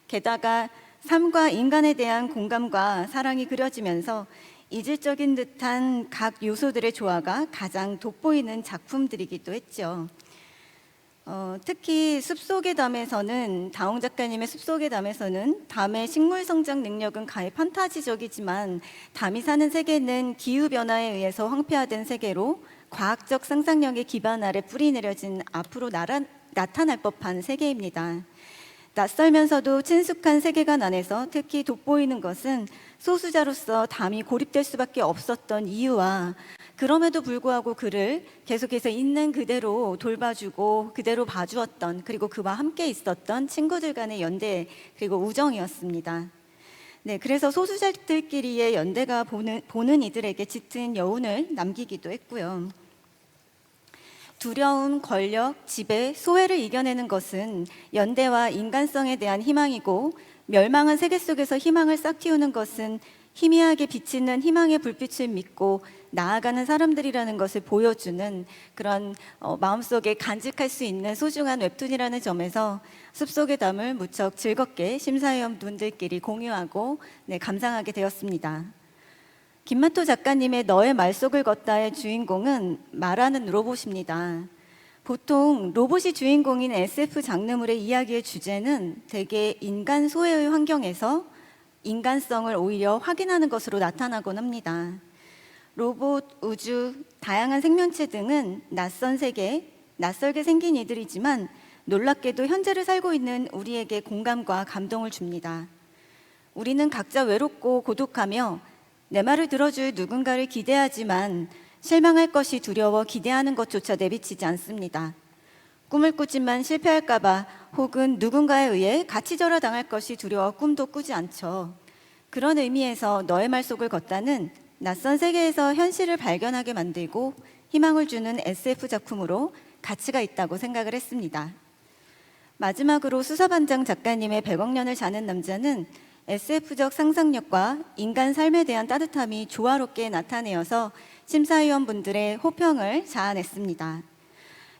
게다가 삶과 인간에 대한 공감과 사랑이 그려지면서 이질적인 듯한 각 요소들의 조화가 가장 돋보이는 작품들이기도 했죠. 특히 숲속의 담에서는 다홍 작가님의 숲속의 담에서는 담의 식물 성장 능력은 가히 판타지적이지만 담이 사는 세계는 기후 변화에 의해서 황폐화된 세계로 과학적 상상력의 기반 아래 뿌리 내려진 앞으로 나타날 법한 세계입니다. 낯설면서도 친숙한 세계관 안에서 특히 돋보이는 것은 소수자로서 담이 고립될 수밖에 없었던 이유와 그럼에도 불구하고 그를 계속해서 있는 그대로 돌봐주고 그대로 봐주었던, 그리고 그와 함께 있었던 친구들 간의 연대 그리고 우정이었습니다. 네, 그래서 소수자들끼리의 연대가 보는 이들에게 짙은 여운을 남기기도 했고요. 두려움, 권력, 지배, 소외를 이겨내는 것은 연대와 인간성에 대한 희망이고, 멸망한 세계 속에서 희망을 싹 틔우는 것은 희미하게 비치는 희망의 불빛을 믿고 나아가는 사람들이라는 것을 보여주는 그런 마음속에 간직할 수 있는 소중한 웹툰이라는 점에서 숲속의 담을 무척 즐겁게 심사위원분들끼리 공유하고 감상하게 되었습니다. 김마토 작가님의 너의 말속을 걷다의 주인공은 말하는 로봇입니다. 보통 로봇이 주인공인 SF 장르물의 이야기의 주제는 대개 인간 소외의 환경에서 인간성을 오히려 확인하는 것으로 나타나곤 합니다. 로봇, 우주, 다양한 생명체 등은 낯선 세계, 낯설게 생긴 이들이지만 놀랍게도 현재를 살고 있는 우리에게 공감과 감동을 줍니다. 우리는 각자 외롭고 고독하며 내 말을 들어줄 누군가를 기대하지만 실망할 것이 두려워 기대하는 것조차 내비치지 않습니다. 꿈을 꾸지만 실패할까봐 혹은 누군가에 의해 가치절하 당할 것이 두려워 꿈도 꾸지 않죠. 그런 의미에서 너의 말속을 걷다는 낯선 세계에서 현실을 발견하게 만들고 희망을 주는 SF 작품으로 가치가 있다고 생각을 했습니다. 마지막으로 수사반장 작가님의 100억년을 자는 남자는 SF적 상상력과 인간 삶에 대한 따뜻함이 조화롭게 나타내어서 심사위원분들의 호평을 자아냈습니다.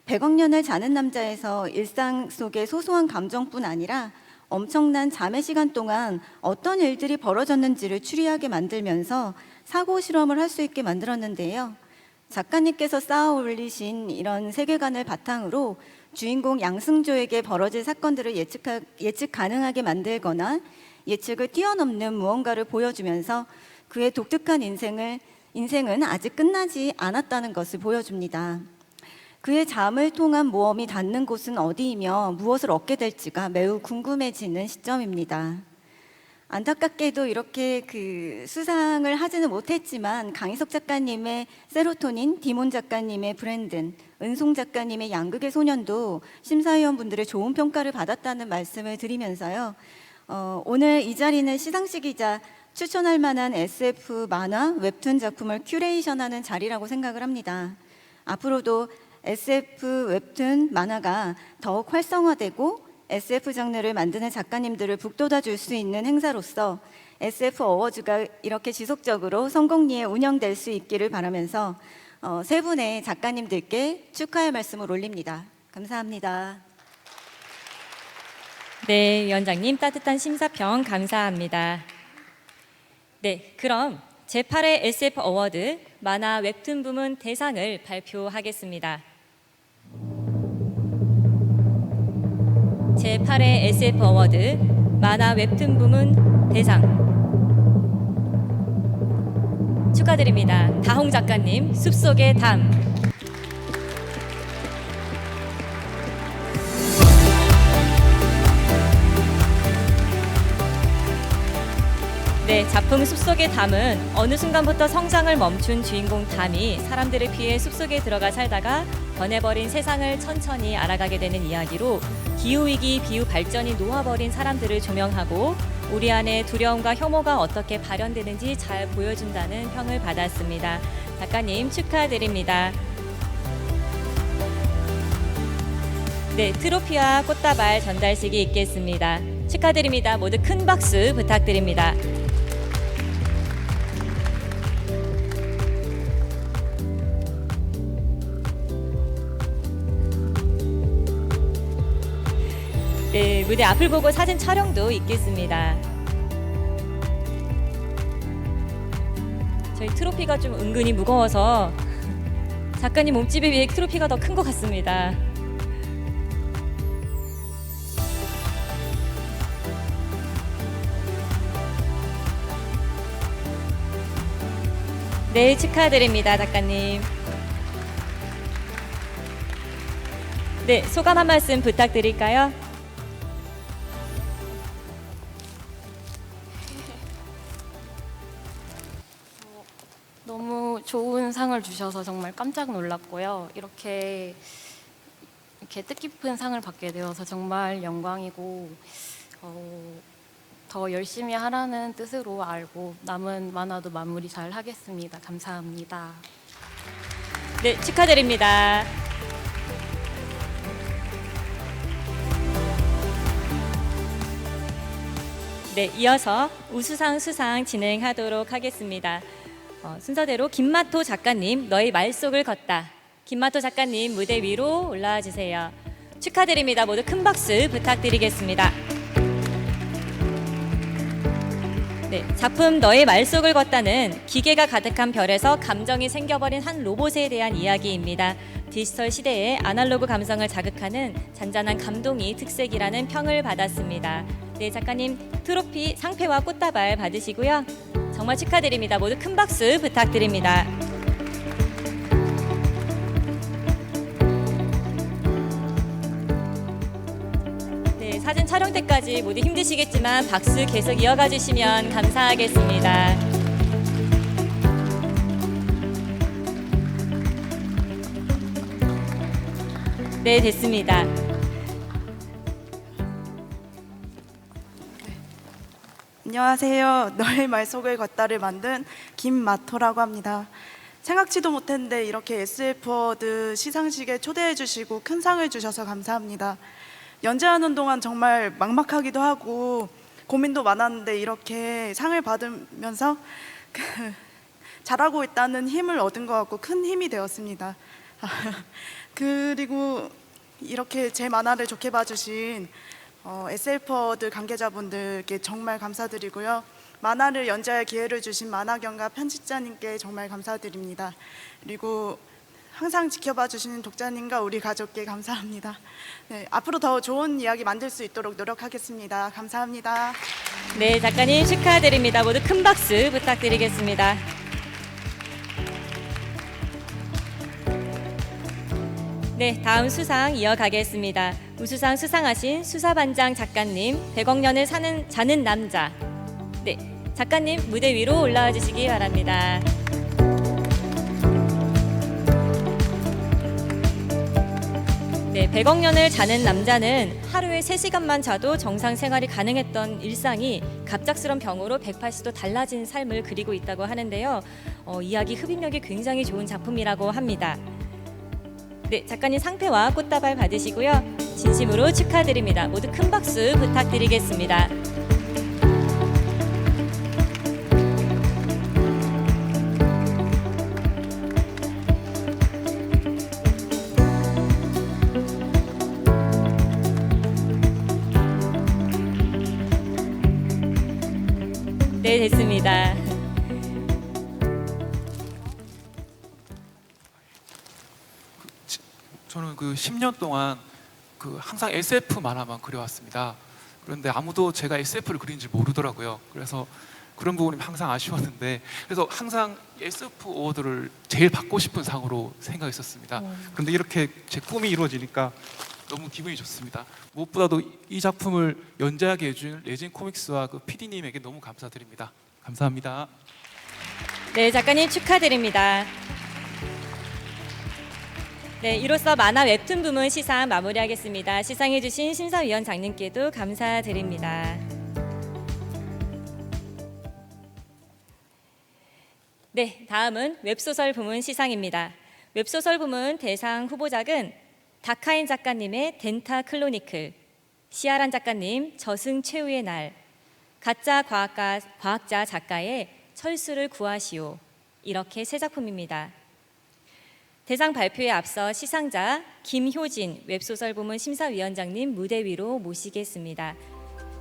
100억년을 자는 남자에서 일상 속의 소소한 감정뿐 아니라 엄청난 잠의 시간 동안 어떤 일들이 벌어졌는지를 추리하게 만들면서 사고 실험을 할 수 있게 만들었는데요. 작가님께서 쌓아 올리신 이런 세계관을 바탕으로 주인공 양승조에게 벌어질 사건들을 예측 가능하게 만들거나 예측을 뛰어넘는 무언가를 보여주면서 그의 독특한 인생을 인생은 아직 끝나지 않았다는 것을 보여줍니다. 그의 잠을 통한 모험이 닿는 곳은 어디이며 무엇을 얻게 될지가 매우 궁금해지는 시점입니다. 안타깝게도 이렇게 수상을 하지는 못했지만 강희석 작가님의 세로토닌, 디몬 작가님의 브랜든, 은송 작가님의 양극의 소년도 심사위원분들의 좋은 평가를 받았다는 말씀을 드리면서요. 오늘 이 자리는 시상식이자 추천할 만한 SF 만화, 웹툰 작품을 큐레이션하는 자리라고 생각을 합니다. 앞으로도 SF 웹툰 만화가 더욱 활성화되고 SF 장르를 만드는 작가님들을 북돋아 줄 수 있는 행사로서 SF 어워즈가 이렇게 지속적으로 성공리에 운영될 수 있기를 바라면서 세 분의 작가님들께 축하의 말씀을 올립니다. 감사합니다. 네, 위원장님 따뜻한 심사평 감사합니다. 네, 그럼 제8회 SF 어워드 만화 웹툰 부문 대상을 발표하겠습니다. 제8회 SF 어워드 만화 웹툰 부문 대상 축하드립니다. 다홍 작가님, 숲속의 담. 네, 작품 숲속의 담은 어느 순간부터 성장을 멈춘 주인공 담이 사람들을 피해 숲속에 들어가 살다가 변해버린 세상을 천천히 알아가게 되는 이야기로 기후위기, 비유 발전이 놓아버린 사람들을 조명하고 우리 안에 두려움과 혐오가 어떻게 발현되는지 잘 보여준다는 평을 받았습니다. 작가님 축하드립니다. 네, 트로피와 꽃다발 전달식이 있겠습니다. 축하드립니다. 모두 큰 박수 부탁드립니다. 네, 무대 앞을 보고 사진 촬영도 있겠습니다. 저희 트로피가 좀 은근히 무거워서 작가님 몸집에 비해 트로피가 더 큰 것 같습니다. 네, 축하드립니다, 작가님. 네, 소감 한 말씀 부탁드릴까요? 너무 좋은 상을 주셔서 정말 깜짝 놀랐고요. 이렇게 뜻깊은 상을 받게 되어서 정말 영광이고 더 열심히 하라는 뜻으로 알고 남은 만화도 마무리 잘 하겠습니다. 감사합니다. 네, 축하드립니다. 네, 이어서 우수상 수상 진행하도록 하겠습니다. 순서대로 김마토 작가님, 너의 말속을 걷다. 김마토 작가님 무대 위로 올라와 주세요. 축하드립니다. 모두 큰 박수 부탁드리겠습니다. 네, 작품 너의 말속을 걷다는 기계가 가득한 별에서 감정이 생겨버린 한 로봇에 대한 이야기입니다. 디지털 시대의 아날로그 감성을 자극하는 잔잔한 감동이 특색이라는 평을 받았습니다. 네, 작가님 트로피, 상패와 꽃다발 받으시고요. 정말 축하드립니다. 모두 큰 박수 부탁드립니다. 네, 사진 촬영 때까지 모두 힘드시겠지만 박수 계속 이어가 주시면 감사하겠습니다. 네, 됐습니다. 안녕하세요. 너의 말속을 걷다를 만든 김마토라고 합니다. 생각지도 못했는데 이렇게 SF 어워드 시상식에 초대해 주시고 큰 상을 주셔서 감사합니다. 연재하는 동안 정말 막막하기도 하고 고민도 많았는데 이렇게 상을 받으면서 잘하고 있다는 힘을 얻은 것 같고 큰 힘이 되었습니다. 그리고 이렇게 제 만화를 좋게 봐주신 SF 어워드 관계자분들께 정말 감사드리고요. 만화를 연재할 기회를 주신 만화경과 편집자님께 정말 감사드립니다. 그리고 항상 지켜봐 주시는 독자님과 우리 가족께 감사합니다. 네, 앞으로 더 좋은 이야기 만들 수 있도록 노력하겠습니다. 감사합니다. 네, 작가님 축하드립니다. 모두 큰 박수 부탁드리겠습니다. 네, 다음 수상 이어가겠습니다. 우수상 수상하신 수사반장 작가님, 100억 년을 자는 남자. 네, 작가님 무대 위로 올라와 주시기 바랍니다. 네, 100억 년을 자는 남자는 하루에 3시간만 자도 정상 생활이 가능했던 일상이 갑작스런 병으로 180도 달라진 삶을 그리고 있다고 하는데요. 이야기 흡입력이 굉장히 좋은 작품이라고 합니다. 네, 작가님 상패와 꽃다발 받으시고요. 진심으로 축하드립니다. 모두 큰 박수 부탁드리겠습니다. 네, 됐습니다. 저는 그 10년 동안 항상 SF 만화만 그려왔습니다. 그런데 아무도 제가 SF를 그린지 모르더라고요. 그래서 그런 부분이 항상 아쉬웠는데, 그래서 항상 SF 어워드를 제일 받고 싶은 상으로 생각했었습니다. 그런데 이렇게 제 꿈이 이루어지니까 너무 기분이 좋습니다. 무엇보다도 이 작품을 연재하게 해준 레진 코믹스와 그 PD님에게 너무 감사드립니다. 감사합니다. 네, 작가님 축하드립니다. 네, 이로써 만화 웹툰 부문 시상 마무리하겠습니다. 시상해주신 심사위원장님께도 감사드립니다. 네, 다음은 웹소설 부문 시상입니다. 웹소설 부문 대상 후보작은 다카인 작가님의 덴타 클로니클, 시아란 작가님 저승 최후의 날, 가짜 과학자 작가의 철수를 구하시오, 이렇게 세 작품입니다. 대상 발표에 앞서 시상자 김효진 웹소설 부문 심사위원장님 무대 위로 모시겠습니다.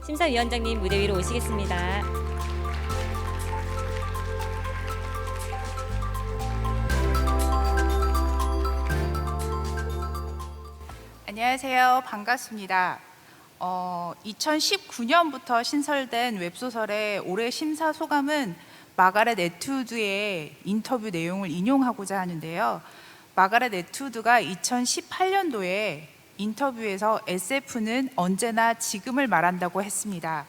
심사위원장님 무대 위로 오시겠습니다. 안녕하세요. 반갑습니다. 2019년부터 신설된 웹소설의 올해 심사 소감은 마가렛 애투드의 인터뷰 내용을 인용하고자 하는데요. 마가렛 애투드가 2018년도에 인터뷰에서 SF는 언제나 지금을 말한다고 했습니다.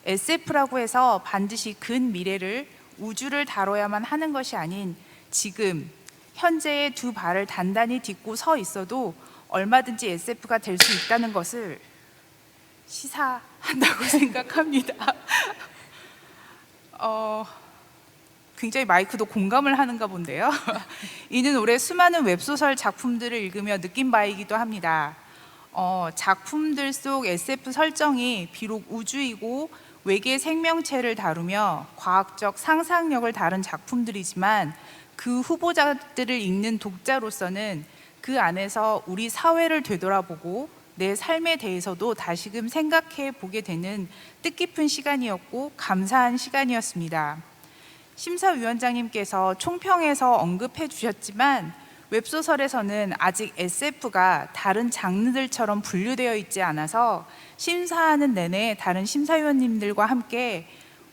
SF라고 해서 반드시 근미래를, 우주를 다뤄야만 하는 것이 아닌 지금, 현재의 두 발을 단단히 딛고 서 있어도 얼마든지 SF가 될 수 있다는 것을 시사한다고 생각합니다. 굉장히 마이크도 공감을 하는가 본데요. 이는 올해 수많은 웹소설 작품들을 읽으며 느낀 바이기도 합니다. 작품들 속 SF 설정이 비록 우주이고 외계 생명체를 다루며 과학적 상상력을 다룬 작품들이지만 그 후보자들을 읽는 독자로서는 그 안에서 우리 사회를 되돌아보고 내 삶에 대해서도 다시금 생각해 보게 되는 뜻깊은 시간이었고 감사한 시간이었습니다. 심사위원장님께서 총평에서 언급해 주셨지만 웹소설에서는 아직 SF가 다른 장르들처럼 분류되어 있지 않아서 심사하는 내내 다른 심사위원님들과 함께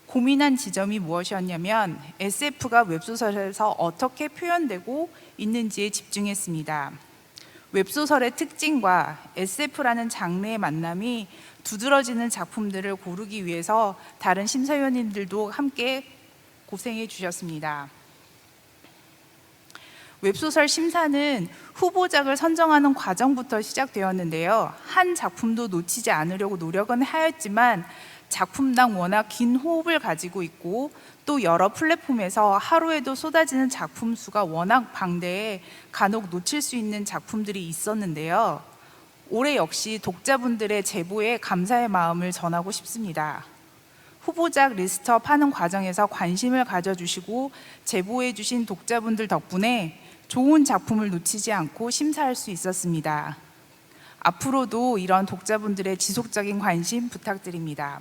고민한 지점이 무엇이었냐면 SF가 웹소설에서 어떻게 표현되고 있는지에 집중했습니다. 웹소설의 특징과 SF라는 장르의 만남이 두드러지는 작품들을 고르기 위해서 다른 심사위원님들도 함께 고생해 주셨습니다. 웹소설 심사는 후보작을 선정하는 과정부터 시작되었는데요. 한 작품도 놓치지 않으려고 노력은 하였지만 작품당 워낙 긴 호흡을 가지고 있고 또 여러 플랫폼에서 하루에도 쏟아지는 작품 수가 워낙 방대해 간혹 놓칠 수 있는 작품들이 있었는데요. 올해 역시 독자분들의 제보에 감사의 마음을 전하고 싶습니다. 후보작 리스트업 하는 과정에서 관심을 가져주시고 제보해 주신 독자분들 덕분에 좋은 작품을 놓치지 않고 심사할 수 있었습니다. 앞으로도 이런 독자분들의 지속적인 관심 부탁드립니다.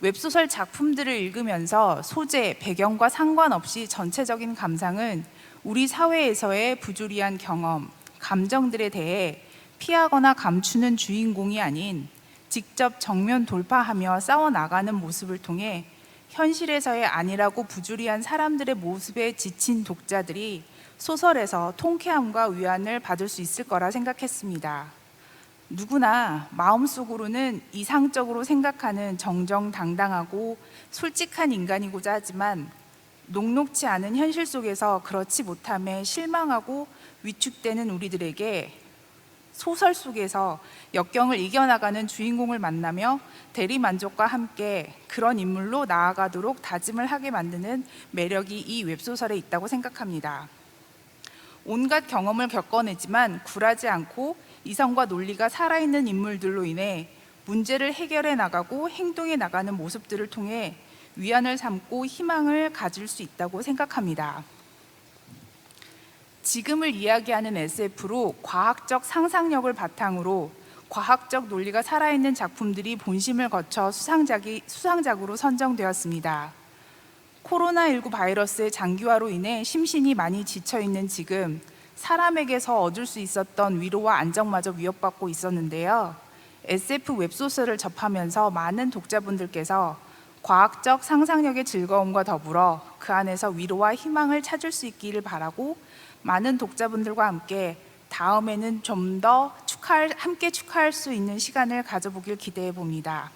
웹소설 작품들을 읽으면서 소재, 배경과 상관없이 전체적인 감상은 우리 사회에서의 부조리한 경험, 감정들에 대해 피하거나 감추는 주인공이 아닌 직접 정면 돌파하며 싸워나가는 모습을 통해 현실에서의 아니라고 부조리한 사람들의 모습에 지친 독자들이 소설에서 통쾌함과 위안을 받을 수 있을 거라 생각했습니다. 누구나 마음속으로는 이상적으로 생각하는 정정당당하고 솔직한 인간이고자 하지만 녹록치 않은 현실 속에서 그렇지 못함에 실망하고 위축되는 우리들에게 소설 속에서 역경을 이겨나가는 주인공을 만나며 대리만족과 함께 그런 인물로 나아가도록 다짐을 하게 만드는 매력이 이 웹소설에 있다고 생각합니다. 온갖 경험을 겪어내지만 굴하지 않고 이성과 논리가 살아있는 인물들로 인해 문제를 해결해 나가고 행동해 나가는 모습들을 통해 위안을 삼고 희망을 가질 수 있다고 생각합니다. 지금을 이야기하는 SF로 과학적 상상력을 바탕으로 과학적 논리가 살아있는 작품들이 본심을 거쳐 수상작으로 선정되었습니다. 코로나19 바이러스의 장기화로 인해 심신이 많이 지쳐있는 지금 사람에게서 얻을 수 있었던 위로와 안정마저 위협받고 있었는데요. SF 웹소설을 접하면서 많은 독자분들께서 과학적 상상력의 즐거움과 더불어 그 안에서 위로와 희망을 찾을 수 있기를 바라고 많은 독자분들과 함께 다음에는 좀 더 함께 축하할 수 있는 시간을 가져보길 기대해 봅니다.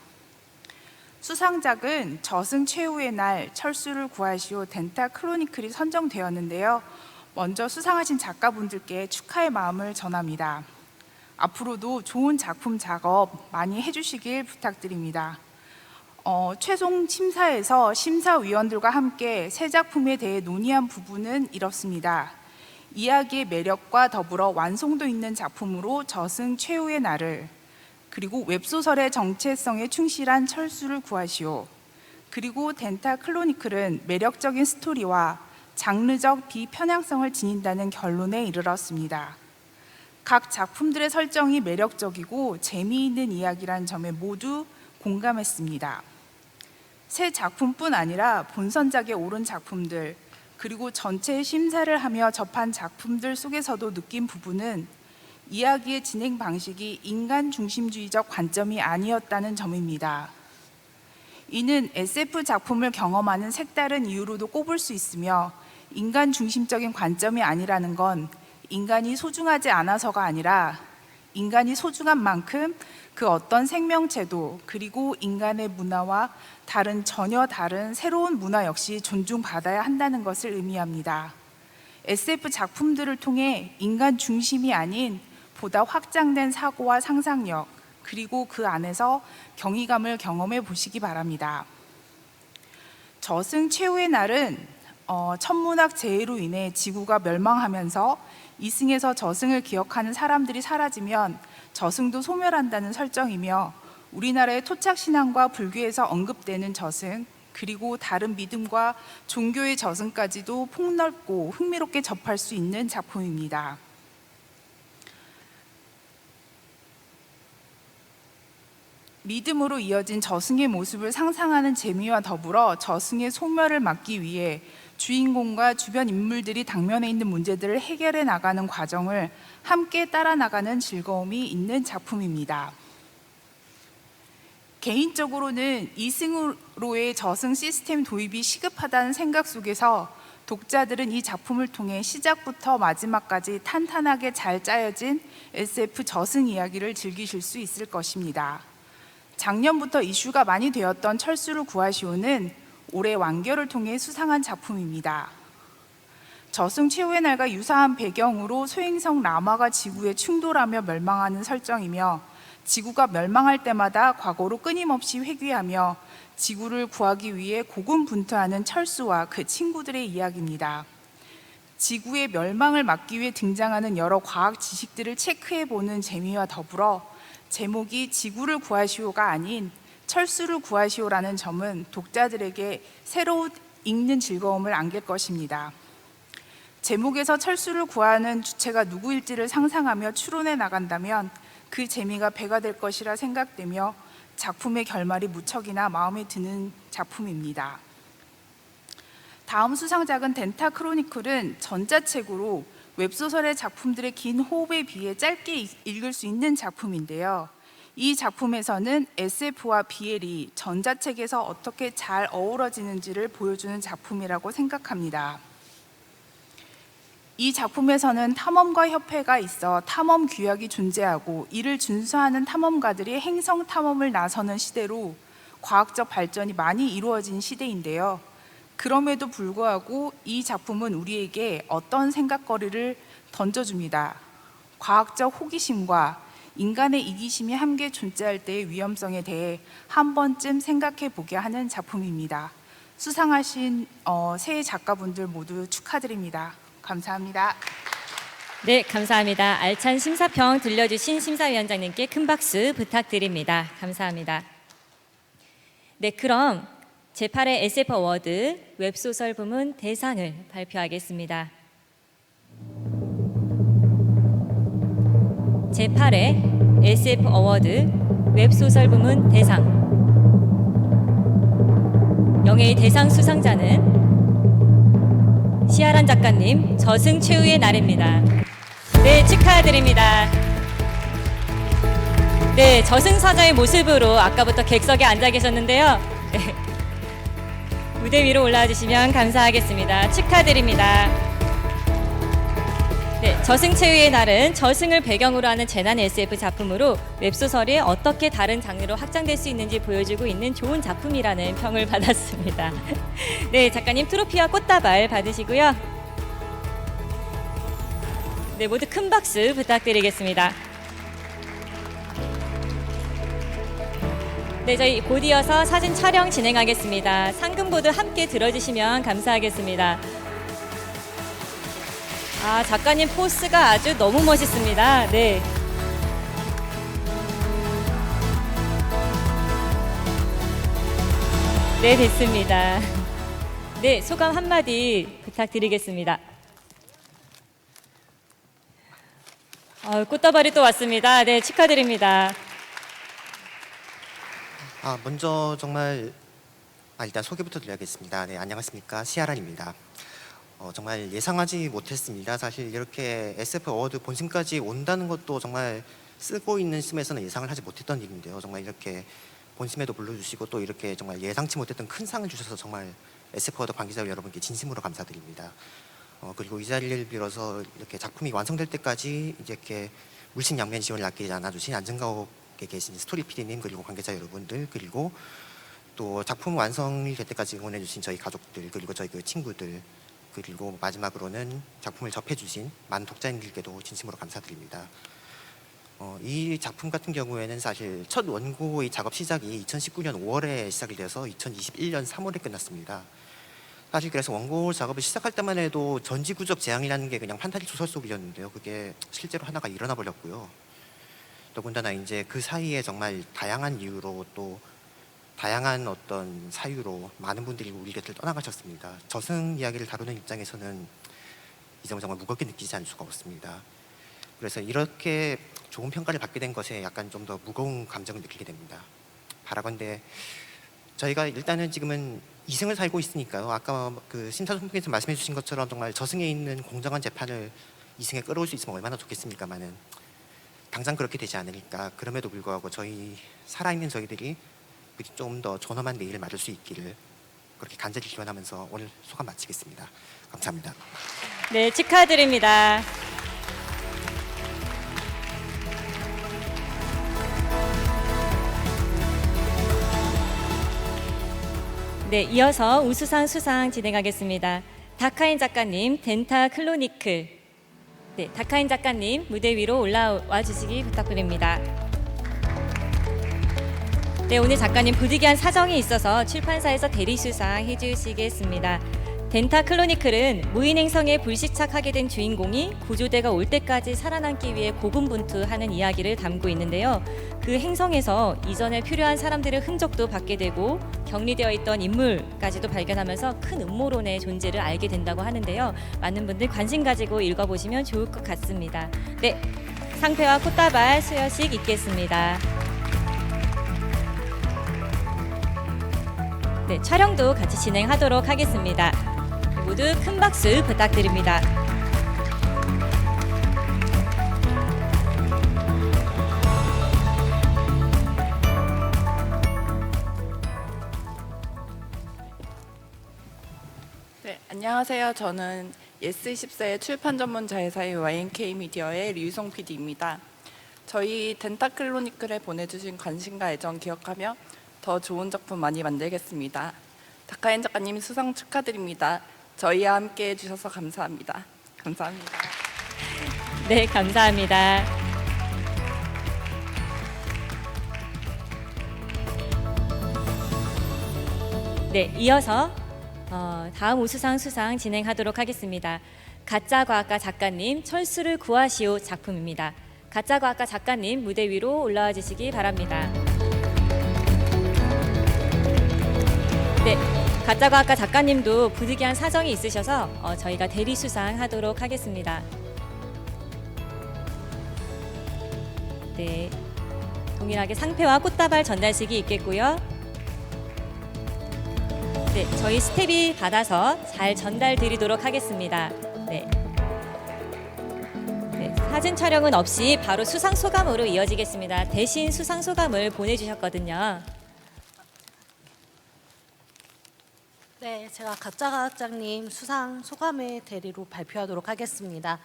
수상작은 저승 최후의 날, 철수를 구하시오, 덴타 크로니클이 선정되었는데요. 먼저 수상하신 작가분들께 축하의 마음을 전합니다. 앞으로도 좋은 작품 작업 많이 해주시길 부탁드립니다. 최종 심사에서 심사위원들과 함께 새 작품에 대해 논의한 부분은 이렇습니다. 이야기의 매력과 더불어 완성도 있는 작품으로 저승 최후의 날을, 그리고 웹소설의 정체성에 충실한 철수를 구하시오, 그리고 덴타 클로니클은 매력적인 스토리와 장르적 비편향성을 지닌다는 결론에 이르렀습니다. 각 작품들의 설정이 매력적이고 재미있는 이야기란 점에 모두 공감했습니다. 새 작품뿐 아니라 본선작에 오른 작품들, 그리고 전체 심사를 하며 접한 작품들 속에서도 느낀 부분은 이야기의 진행 방식이 인간 중심주의적 관점이 아니었다는 점입니다. 이는 SF 작품을 경험하는 색다른 이유로도 꼽을 수 있으며, 인간 중심적인 관점이 아니라는 건 인간이 소중하지 않아서가 아니라 인간이 소중한 만큼 그 어떤 생명체도, 그리고 인간의 문화와 전혀 다른 새로운 문화 역시 존중받아야 한다는 것을 의미합니다. SF 작품들을 통해 인간 중심이 아닌 보다 확장된 사고와 상상력, 그리고 그 안에서 경이감을 경험해 보시기 바랍니다. 저승 최후의 날은 천문학 재해로 인해 지구가 멸망하면서 이승에서 저승을 기억하는 사람들이 사라지면 저승도 소멸한다는 설정이며, 우리나라의 토착신앙과 불교에서 언급되는 저승, 그리고 다른 믿음과 종교의 저승까지도 폭넓고 흥미롭게 접할 수 있는 작품입니다. 믿음으로 이어진 저승의 모습을 상상하는 재미와 더불어 저승의 소멸을 막기 위해 주인공과 주변 인물들이 당면에 있는 문제들을 해결해 나가는 과정을 함께 따라 나가는 즐거움이 있는 작품입니다. 개인적으로는 이승으로의 저승 시스템 도입이 시급하다는 생각 속에서 독자들은 이 작품을 통해 시작부터 마지막까지 탄탄하게 잘 짜여진 SF 저승 이야기를 즐기실 수 있을 것입니다. 작년부터 이슈가 많이 되었던 철수를 구하시오는 올해 완결을 통해 수상한 작품입니다. 저승 최후의 날과 유사한 배경으로 소행성 라마가 지구에 충돌하며 멸망하는 설정이며, 지구가 멸망할 때마다 과거로 끊임없이 회귀하며 지구를 구하기 위해 고군분투하는 철수와 그 친구들의 이야기입니다. 지구의 멸망을 막기 위해 등장하는 여러 과학 지식들을 체크해보는 재미와 더불어 제목이 지구를 구하시오가 아닌 철수를 구하시오라는 점은 독자들에게 새로 읽는 즐거움을 안길 것입니다. 제목에서 철수를 구하는 주체가 누구일지를 상상하며 추론해 나간다면 그 재미가 배가 될 것이라 생각되며 작품의 결말이 무척이나 마음에 드는 작품입니다. 다음 수상작은 덴타 크로니클은 전자책으로 웹소설의 작품들의 긴 호흡에 비해 짧게 읽을 수 있는 작품인데요. 이 작품에서는 SF와 BL이 전자책에서 어떻게 잘 어우러지는지를 보여주는 작품이라고 생각합니다. 이 작품에서는 탐험가 협회가 있어 탐험 규약이 존재하고 이를 준수하는 탐험가들이 행성 탐험을 나서는 시대로 과학적 발전이 많이 이루어진 시대인데요. 그럼에도 불구하고 이 작품은 우리에게 어떤 생각거리를 던져줍니다. 과학적 호기심과 인간의 이기심이 함께 존재할 때의 위험성에 대해 한 번쯤 생각해 보게 하는 작품입니다. 수상하신 세 작가분들 모두 축하드립니다. 감사합니다. 네, 감사합니다. 알찬 심사평 들려주신 심사위원장님께 큰 박수 부탁드립니다. 감사합니다. 네, 그럼 제8회 SF 어워드 웹소설 부문 대상을 발표하겠습니다. 제8회 SF 어워드 웹소설 부문 대상 영예의 대상 수상자는 시아란 작가님, 저승 최후의 날입니다. 네, 축하드립니다. 네, 저승사자의 모습으로 아까부터 객석에 앉아 계셨는데요. 네. 무대 위로 올라와 주시면 감사하겠습니다. 축하드립니다. 네, 저승 최후의 날은 저승을 배경으로 하는 재난 SF 작품으로 웹소설이 어떻게 다른 장르로 확장될 수 있는지 보여주고 있는 좋은 작품이라는 평을 받았습니다. 네, 작가님 트로피와 꽃다발 받으시고요. 네, 모두 큰 박수 부탁드리겠습니다. 네, 저희 곧 이어서 사진 촬영 진행하겠습니다. 상금보드 함께 들어주시면 감사하겠습니다. 아, 작가님 포스가 아주 너무 멋있습니다. 네. 네, 됐습니다. 네, 소감 한마디 부탁드리겠습니다. 꽃다발이 또 왔습니다. 네, 축하드립니다. 먼저 정말 일단 소개부터 드려야겠습니다. 네, 안녕하십니까, 시아란입니다. 정말 예상하지 못했습니다. 사실 이렇게 SF 어워드 본심까지 온다는 것도 정말 쓰고 있는 심에서는 예상을 하지 못했던 일인데요. 정말 이렇게 본심에도 불러주시고 또 이렇게 정말 예상치 못했던 큰 상을 주셔서 정말 SF 어워드 관계자 여러분께 진심으로 감사드립니다. 그리고 이 자리를 빌어서 이렇게 작품이 완성될 때까지 이렇게 물심양면 지원을 아끼지 않아주신 안전가옥에 계신 스토리 PD님, 그리고 관계자 여러분들, 그리고 또 작품 완성이 될 때까지 응원해주신 저희 가족들, 그리고 저희 친구들, 그리고 마지막으로는 작품을 접해주신 많은 독자님들께도 진심으로 감사드립니다. 이 작품 같은 경우에는 사실 첫 원고의 작업 시작이 2019년 5월에 시작이 돼서 2021년 3월에 끝났습니다. 사실 그래서 원고 작업을 시작할 때만 해도 전지구적 재앙이라는 게 그냥 판타지 소설 속이었는데요. 그게 실제로 하나가 일어나 버렸고요. 더군다나 이제 그 사이에 정말 다양한 이유로 또 다양한 어떤 사유로 많은 분들이 우리 곁을 떠나가셨습니다. 저승 이야기를 다루는 입장에서는 이 점을 정말 무겁게 느끼지 않을 수가 없습니다. 그래서 이렇게 좋은 평가를 받게 된 것에 약간 좀 더 무거운 감정을 느끼게 됩니다. 바라건대 저희가 일단은 지금은 이승을 살고 있으니까요. 아까 그 심사선생님께서 말씀해 주신 것처럼 정말 저승에 있는 공정한 재판을 이승에 끌어올 수 있으면 얼마나 좋겠습니까마는 당장 그렇게 되지 않으니까 그럼에도 불구하고 저희 살아있는 저희들이 좀 더 존엄한 내일을 맞을 수 있기를 그렇게 간절히 기원하면서 오늘 소감 마치겠습니다. 감사합니다. 네, 축하드립니다. 네, 이어서 우수상 수상 진행하겠습니다. 다카인 작가님, 덴타 클로니클. 네, 다카인 작가님 무대 위로 올라와 주시기 부탁드립니다. 네, 오늘 작가님 부득이한 사정이 있어서 출판사에서 대리 수상해 주시겠습니다. 덴타 클로니클은 무인행성에 불시착하게 된 주인공이 구조대가 올 때까지 살아남기 위해 고군분투하는 이야기를 담고 있는데요. 그 행성에서 이전에 필요한 사람들의 흔적도 받게 되고 격리되어 있던 인물까지도 발견하면서 큰 음모론의 존재를 알게 된다고 하는데요. 많은 분들 관심 가지고 읽어보시면 좋을 것 같습니다. 네, 상패와 꽃다발 수여식 있겠습니다. 네, 촬영도 같이 진행하도록 하겠습니다. 모두 큰 박수 부탁드립니다. 네, 안녕하세요. 저는 예스24의 출판 전문 자회사의 YNK 미디어의 류성 PD입니다. 저희 덴타클로니클에 보내주신 관심과 애정 기억하며 더 좋은 작품 많이 만들겠습니다. 다카엔 작가님 수상 축하드립니다. 저희와 함께 해주셔서 감사합니다. 감사합니다. 네, 감사합니다. 네, 이어서 다음 우수상 수상 진행하도록 하겠습니다. 가짜과학과 작가님 철수를 구하시오 작품입니다. 가짜과학과 작가님 무대 위로 올라와 주시기 바랍니다. 네, 가짜과학과 작가님도 부득이한 사정이 있으셔서 저희가 대리 수상하도록 하겠습니다. 네, 동일하게 상패와 꽃다발 전달식이 있겠고요. 네, 저희 스텝이 받아서 잘 전달 드리도록 하겠습니다. 네. 네, 사진 촬영은 없이 바로 수상 소감으로 이어지겠습니다. 대신 수상 소감을 보내주셨거든요. 네, 제가 가짜과학장님 수상 소감을 대리로 발표하도록 하겠습니다.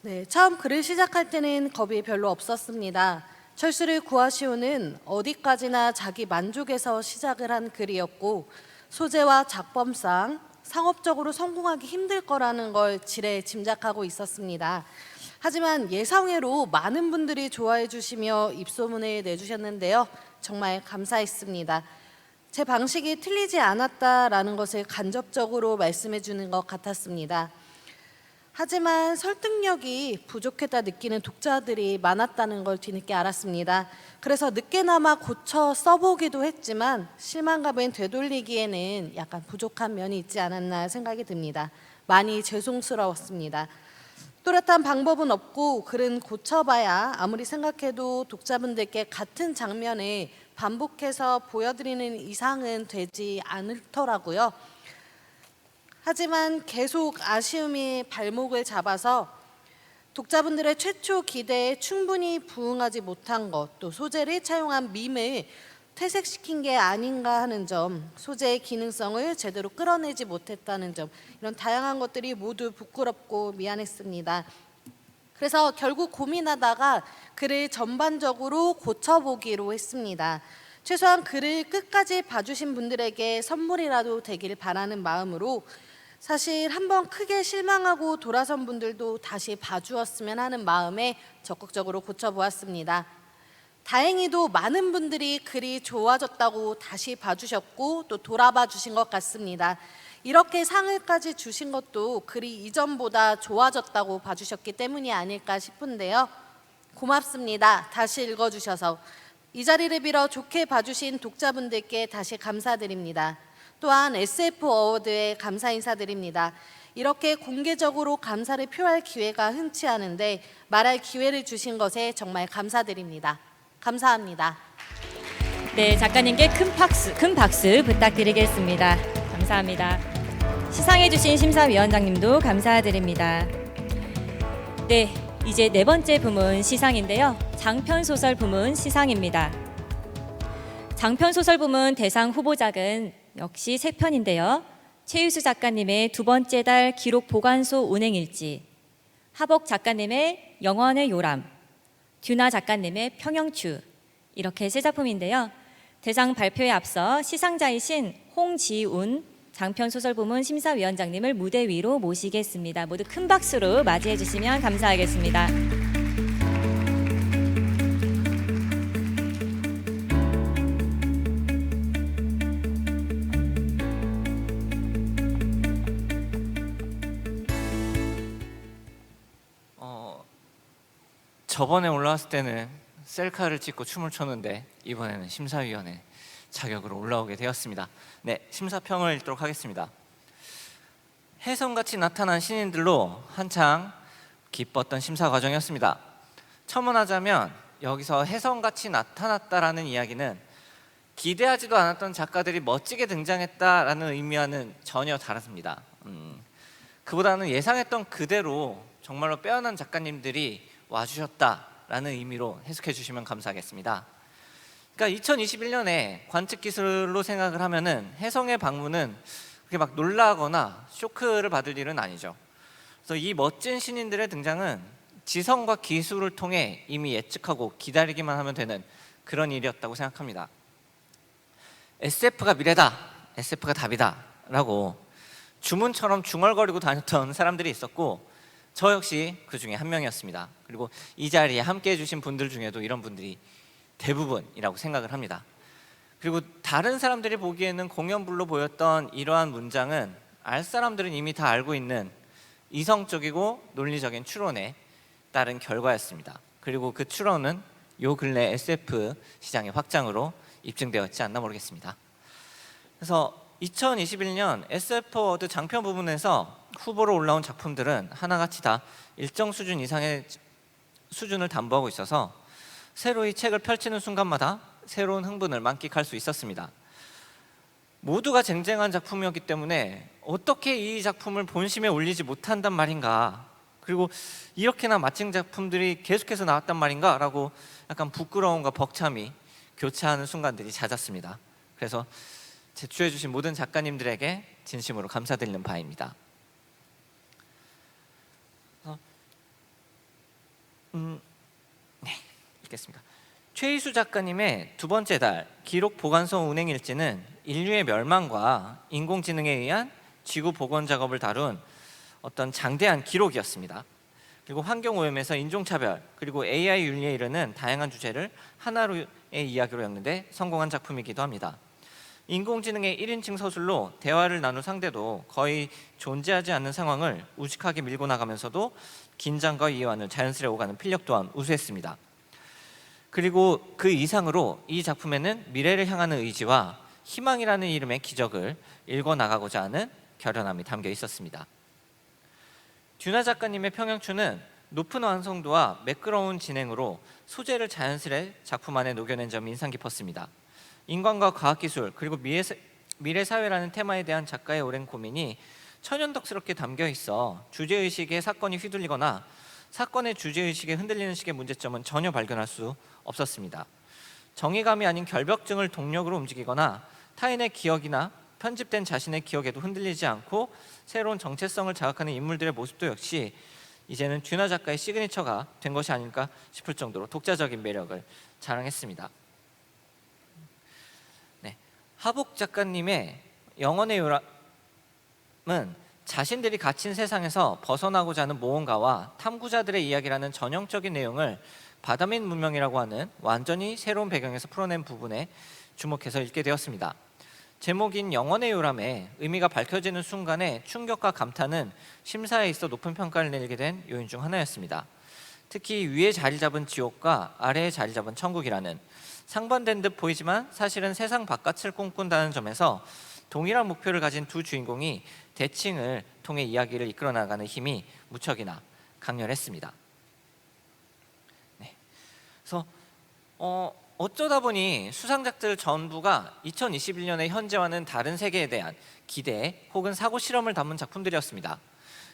네, 처음 글을 시작할 때는 겁이 별로 없었습니다. 철수를 구하시오는 어디까지나 자기 만족에서 시작을 한 글이었고 소재와 작품상 상업적으로 성공하기 힘들 거라는 걸 지레 짐작하고 있었습니다. 하지만 예상외로 많은 분들이 좋아해 주시며 입소문을 내주셨는데요. 정말 감사했습니다. 제 방식이 틀리지 않았다라는 것을 간접적으로 말씀해 주는 것 같았습니다. 하지만 설득력이 부족했다 느끼는 독자들이 많았다는 걸 뒤늦게 알았습니다. 그래서 늦게나마 고쳐 써보기도 했지만 실망감은 되돌리기에는 약간 부족한 면이 있지 않았나 생각이 듭니다. 많이 죄송스러웠습니다. 또렷한 방법은 없고 글은 고쳐봐야 아무리 생각해도 독자분들께 같은 장면을 반복해서 보여드리는 이상은 되지 않더라고요. 하지만 계속 아쉬움이 발목을 잡아서 독자분들의 최초 기대에 충분히 부응하지 못한 것, 또 소재를 차용한 밈을 퇴색시킨 게 아닌가 하는 점, 소재의 기능성을 제대로 끌어내지 못했다는 점, 이런 다양한 것들이 모두 부끄럽고 미안했습니다. 그래서 결국 고민하다가 글을 전반적으로 고쳐보기로 했습니다. 최소한 글을 끝까지 봐주신 분들에게 선물이라도 되길 바라는 마음으로 사실 한번 크게 실망하고 돌아선 분들도 다시 봐주었으면 하는 마음에 적극적으로 고쳐보았습니다. 다행히도 많은 분들이 글이 좋아졌다고 다시 봐주셨고 또 돌아봐 주신 것 같습니다. 이렇게 상을까지 주신 것도 글이 이전보다 좋아졌다고 봐주셨기 때문이 아닐까 싶은데요. 고맙습니다. 다시 읽어주셔서. 이 자리를 빌어 좋게 봐주신 독자분들께 다시 감사드립니다. 또한 SF 어워드에 감사 인사드립니다. 이렇게 공개적으로 감사를 표할 기회가 흔치 않은데 말할 기회를 주신 것에 정말 감사드립니다. 감사합니다. 네, 작가님께 큰 박수 부탁드리겠습니다. 감사합니다. 시상해주신 심사위원장님도 감사드립니다. 네, 이제 네 번째 부문 시상인데요. 장편소설 부문 시상입니다. 장편소설 부문 대상 후보작은 역시 3편인데요. 최유수 작가님의 두 번째 달 기록 보관소 운행일지, 하복 작가님의 영원의 요람, 듀나 작가님의 평영추, 이렇게 3작품인데요. 대상 발표에 앞서 시상자이신 홍지운 장편소설 부문 심사위원장님을 무대 위로 모시겠습니다. 모두 큰 박수로 맞이해 주시면 감사하겠습니다. 저번에 올라왔을 때는 셀카를 찍고 춤을 췄는데 이번에는 심사위원회 자격으로 올라오게 되었습니다. 네, 심사평을 읽도록 하겠습니다. 혜성같이 나타난 신인들로 한창 기뻤던 심사 과정이었습니다. 첨언하자면 여기서 혜성같이 나타났다라는 이야기는 기대하지도 않았던 작가들이 멋지게 등장했다라는 의미와는 전혀 다릅니다. 그보다는 예상했던 그대로 정말로 빼어난 작가님들이 와주셨다라는 의미로 해석해 주시면 감사하겠습니다. 그러니까 2021년에 관측 기술로 생각을 하면은 혜성의 방문은 그렇게 막 놀라거나 쇼크를 받을 일은 아니죠. 그래서 이 멋진 신인들의 등장은 지성과 기술을 통해 이미 예측하고 기다리기만 하면 되는 그런 일이었다고 생각합니다. SF가 미래다, SF가 답이다 라고 주문처럼 중얼거리고 다녔던 사람들이 있었고 저 역시 그 중에 한 명이었습니다. 그리고 이 자리에 함께 해주신 분들 중에도 이런 분들이 대부분이라고 생각을 합니다. 그리고 다른 사람들이 보기에는 공연불로 보였던 이러한 문장은 알 사람들은 이미 다 알고 있는 이성적이고 논리적인 추론에 따른 결과였습니다. 그리고 그 추론은 요 근래 SF 시장의 확장으로 입증되었지 않나 모르겠습니다. 그래서 2021년 SF 어워드 장편 부분에서 후보로 올라온 작품들은 하나같이 다 일정 수준 이상의 수준을 담보하고 있어서 새로이 책을 펼치는 순간마다 새로운 흥분을 만끽할 수 있었습니다. 모두가 쟁쟁한 작품이었기 때문에 어떻게 이 작품을 본심에 올리지 못한단 말인가, 그리고 이렇게나 마침 작품들이 계속해서 나왔단 말인가 라고 약간 부끄러움과 벅참이 교차하는 순간들이 잦았습니다. 그래서 제출해 주신 모든 작가님들에게 진심으로 감사드리는 바입니다. 네, 읽겠습니다. 최희수 작가님의 두 번째 달 기록 보관소 운행 일지는 인류의 멸망과 인공지능에 의한 지구 복원 작업을 다룬 어떤 장대한 기록이었습니다. 그리고 환경오염에서 인종차별, 그리고 AI 윤리에 이르는 다양한 주제를 하나로의 이야기로 엮는데 성공한 작품이기도 합니다. 인공지능의 1인칭 서술로 대화를 나눌 상대도 거의 존재하지 않는 상황을 우직하게 밀고 나가면서도 긴장과 이완을 자연스레 오가는 필력 또한 우수했습니다. 그리고 그 이상으로 이 작품에는 미래를 향하는 의지와 희망이라는 이름의 기적을 읽어나가고자 하는 결연함이 담겨 있었습니다. 듀나 작가님의 평형추는 높은 완성도와 매끄러운 진행으로 소재를 자연스레 작품 안에 녹여낸 점이 인상 깊었습니다. 인간과 과학기술 그리고 미래 사회라는 테마에 대한 작가의 오랜 고민이 천연덕스럽게 담겨 있어 주제의식에 사건이 휘둘리거나 사건의 주제의식에 흔들리는 식의 문제점은 전혀 발견할 수 없었습니다. 정의감이 아닌 결벽증을 동력으로 움직이거나 타인의 기억이나 편집된 자신의 기억에도 흔들리지 않고 새로운 정체성을 자극하는 인물들의 모습도 역시 이제는 듀나 작가의 시그니처가 된 것이 아닐까 싶을 정도로 독자적인 매력을 자랑했습니다. 네, 하복 작가님의 영혼의 요람은 자신들이 갇힌 세상에서 벗어나고자 하는 모험가와 탐구자들의 이야기라는 전형적인 내용을 바다민 문명이라고 하는 완전히 새로운 배경에서 풀어낸 부분에 주목해서 읽게 되었습니다. 제목인 영혼의 요람에 의미가 밝혀지는 순간에 충격과 감탄은 심사에 있어 높은 평가를 내리게 된 요인 중 하나였습니다. 특히 위에 자리 잡은 지옥과 아래에 자리 잡은 천국이라는 상반된 듯 보이지만 사실은 세상 바깥을 꿈꾼다는 점에서 동일한 목표를 가진 두 주인공이 대칭을 통해 이야기를 이끌어 나가는 힘이 무척이나 강렬했습니다. 네. 그래서 어쩌다 보니 수상작들 전부가 2021년의 현재와는 다른 세계에 대한 기대 혹은 사고 실험을 담은 작품들이었습니다.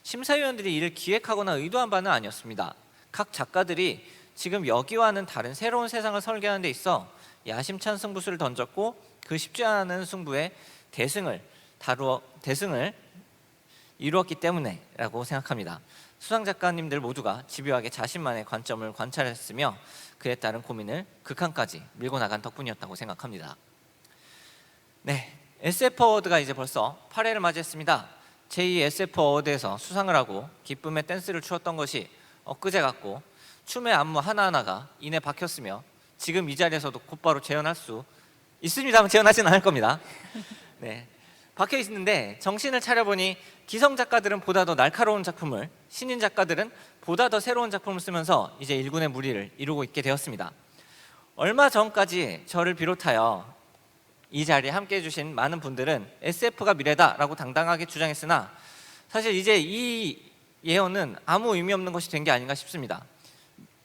심사위원들이 이를 기획하거나 의도한 바는 아니었습니다. 각 작가들이 지금 여기와는 다른 새로운 세상을 설계하는 데 있어 야심찬 승부수를 던졌고 그 쉽지 않은 승부에 대승을 이루었기 때문에라고 생각합니다. 수상 작가님들 모두가 집요하게 자신만의 관점을 관찰했으며 그에 따른 고민을 극한까지 밀고 나간 덕분이었다고 생각합니다. 네, SF 어워드가 이제 벌써 8회를 맞이했습니다. 제2 SF 어워드에서 수상을 하고 기쁨의 댄스를 추었던 것이 엊그제 같고 춤의 안무 하나하나가 이내 박혔으며 지금 이 자리에서도 곧바로 재현할 수 있습니다만 재현하지는 않을 겁니다. 네, 박혀 있는데 정신을 차려보니 기성 작가들은 보다 더 날카로운 작품을, 신인 작가들은 보다 더 새로운 작품을 쓰면서 이제 일군의 무리를 이루고 있게 되었습니다. 얼마 전까지 저를 비롯하여 이 자리에 함께해 주신 많은 분들은 SF가 미래다라고 당당하게 주장했으나 사실 이제 이 예언은 아무 의미 없는 것이 된 게 아닌가 싶습니다.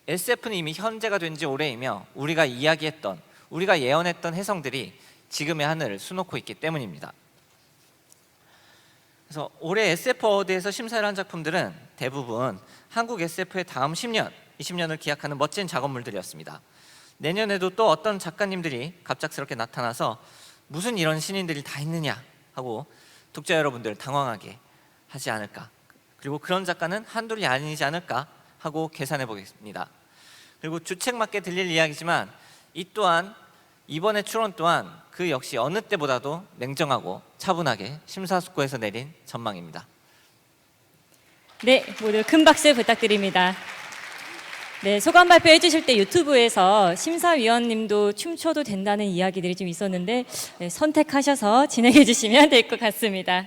SF는 이미 현재가 된 지 오래이며 우리가 이야기했던, 우리가 예언했던 해성들이 지금의 하늘을 수놓고 있기 때문입니다. 그래서 올해 SF 어워드에서 심사를 한 작품들은 대부분 한국 SF의 다음 10년, 20년을 기약하는 멋진 작업물들이었습니다. 내년에도 또 어떤 작가님들이 갑작스럽게 나타나서 무슨 이런 신인들이 다 있느냐 하고 독자 여러분들 당황하게 하지 않을까 그리고 그런 작가는 한둘이 아니지 않을까 하고 계산해 보겠습니다. 그리고 주책 맞게 들릴 이야기지만 이 또한 이번의 추론 또한 그 역시 어느 때보다도 냉정하고 차분하게 심사숙고해서 내린 전망입니다. 네, 모두 큰 박수 부탁드립니다. 네, 소감 발표해 주실 때 유튜브에서 심사위원님도 춤춰도 된다는 이야기들이 좀 있었는데 네, 선택하셔서 진행해 주시면 될 것 같습니다.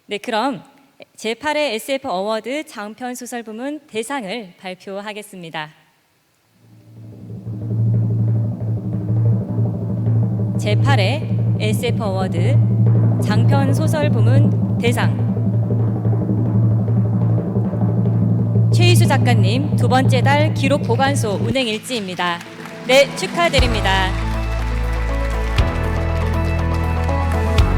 네, 그럼 제8회 SF 어워드 장편 소설 부문 대상을 발표하겠습니다. 제8회 SF 어워드 장편 소설 부문 대상 최희수 작가님 두 번째 달 기록 보관소 운행 일지입니다. 네, 축하드립니다.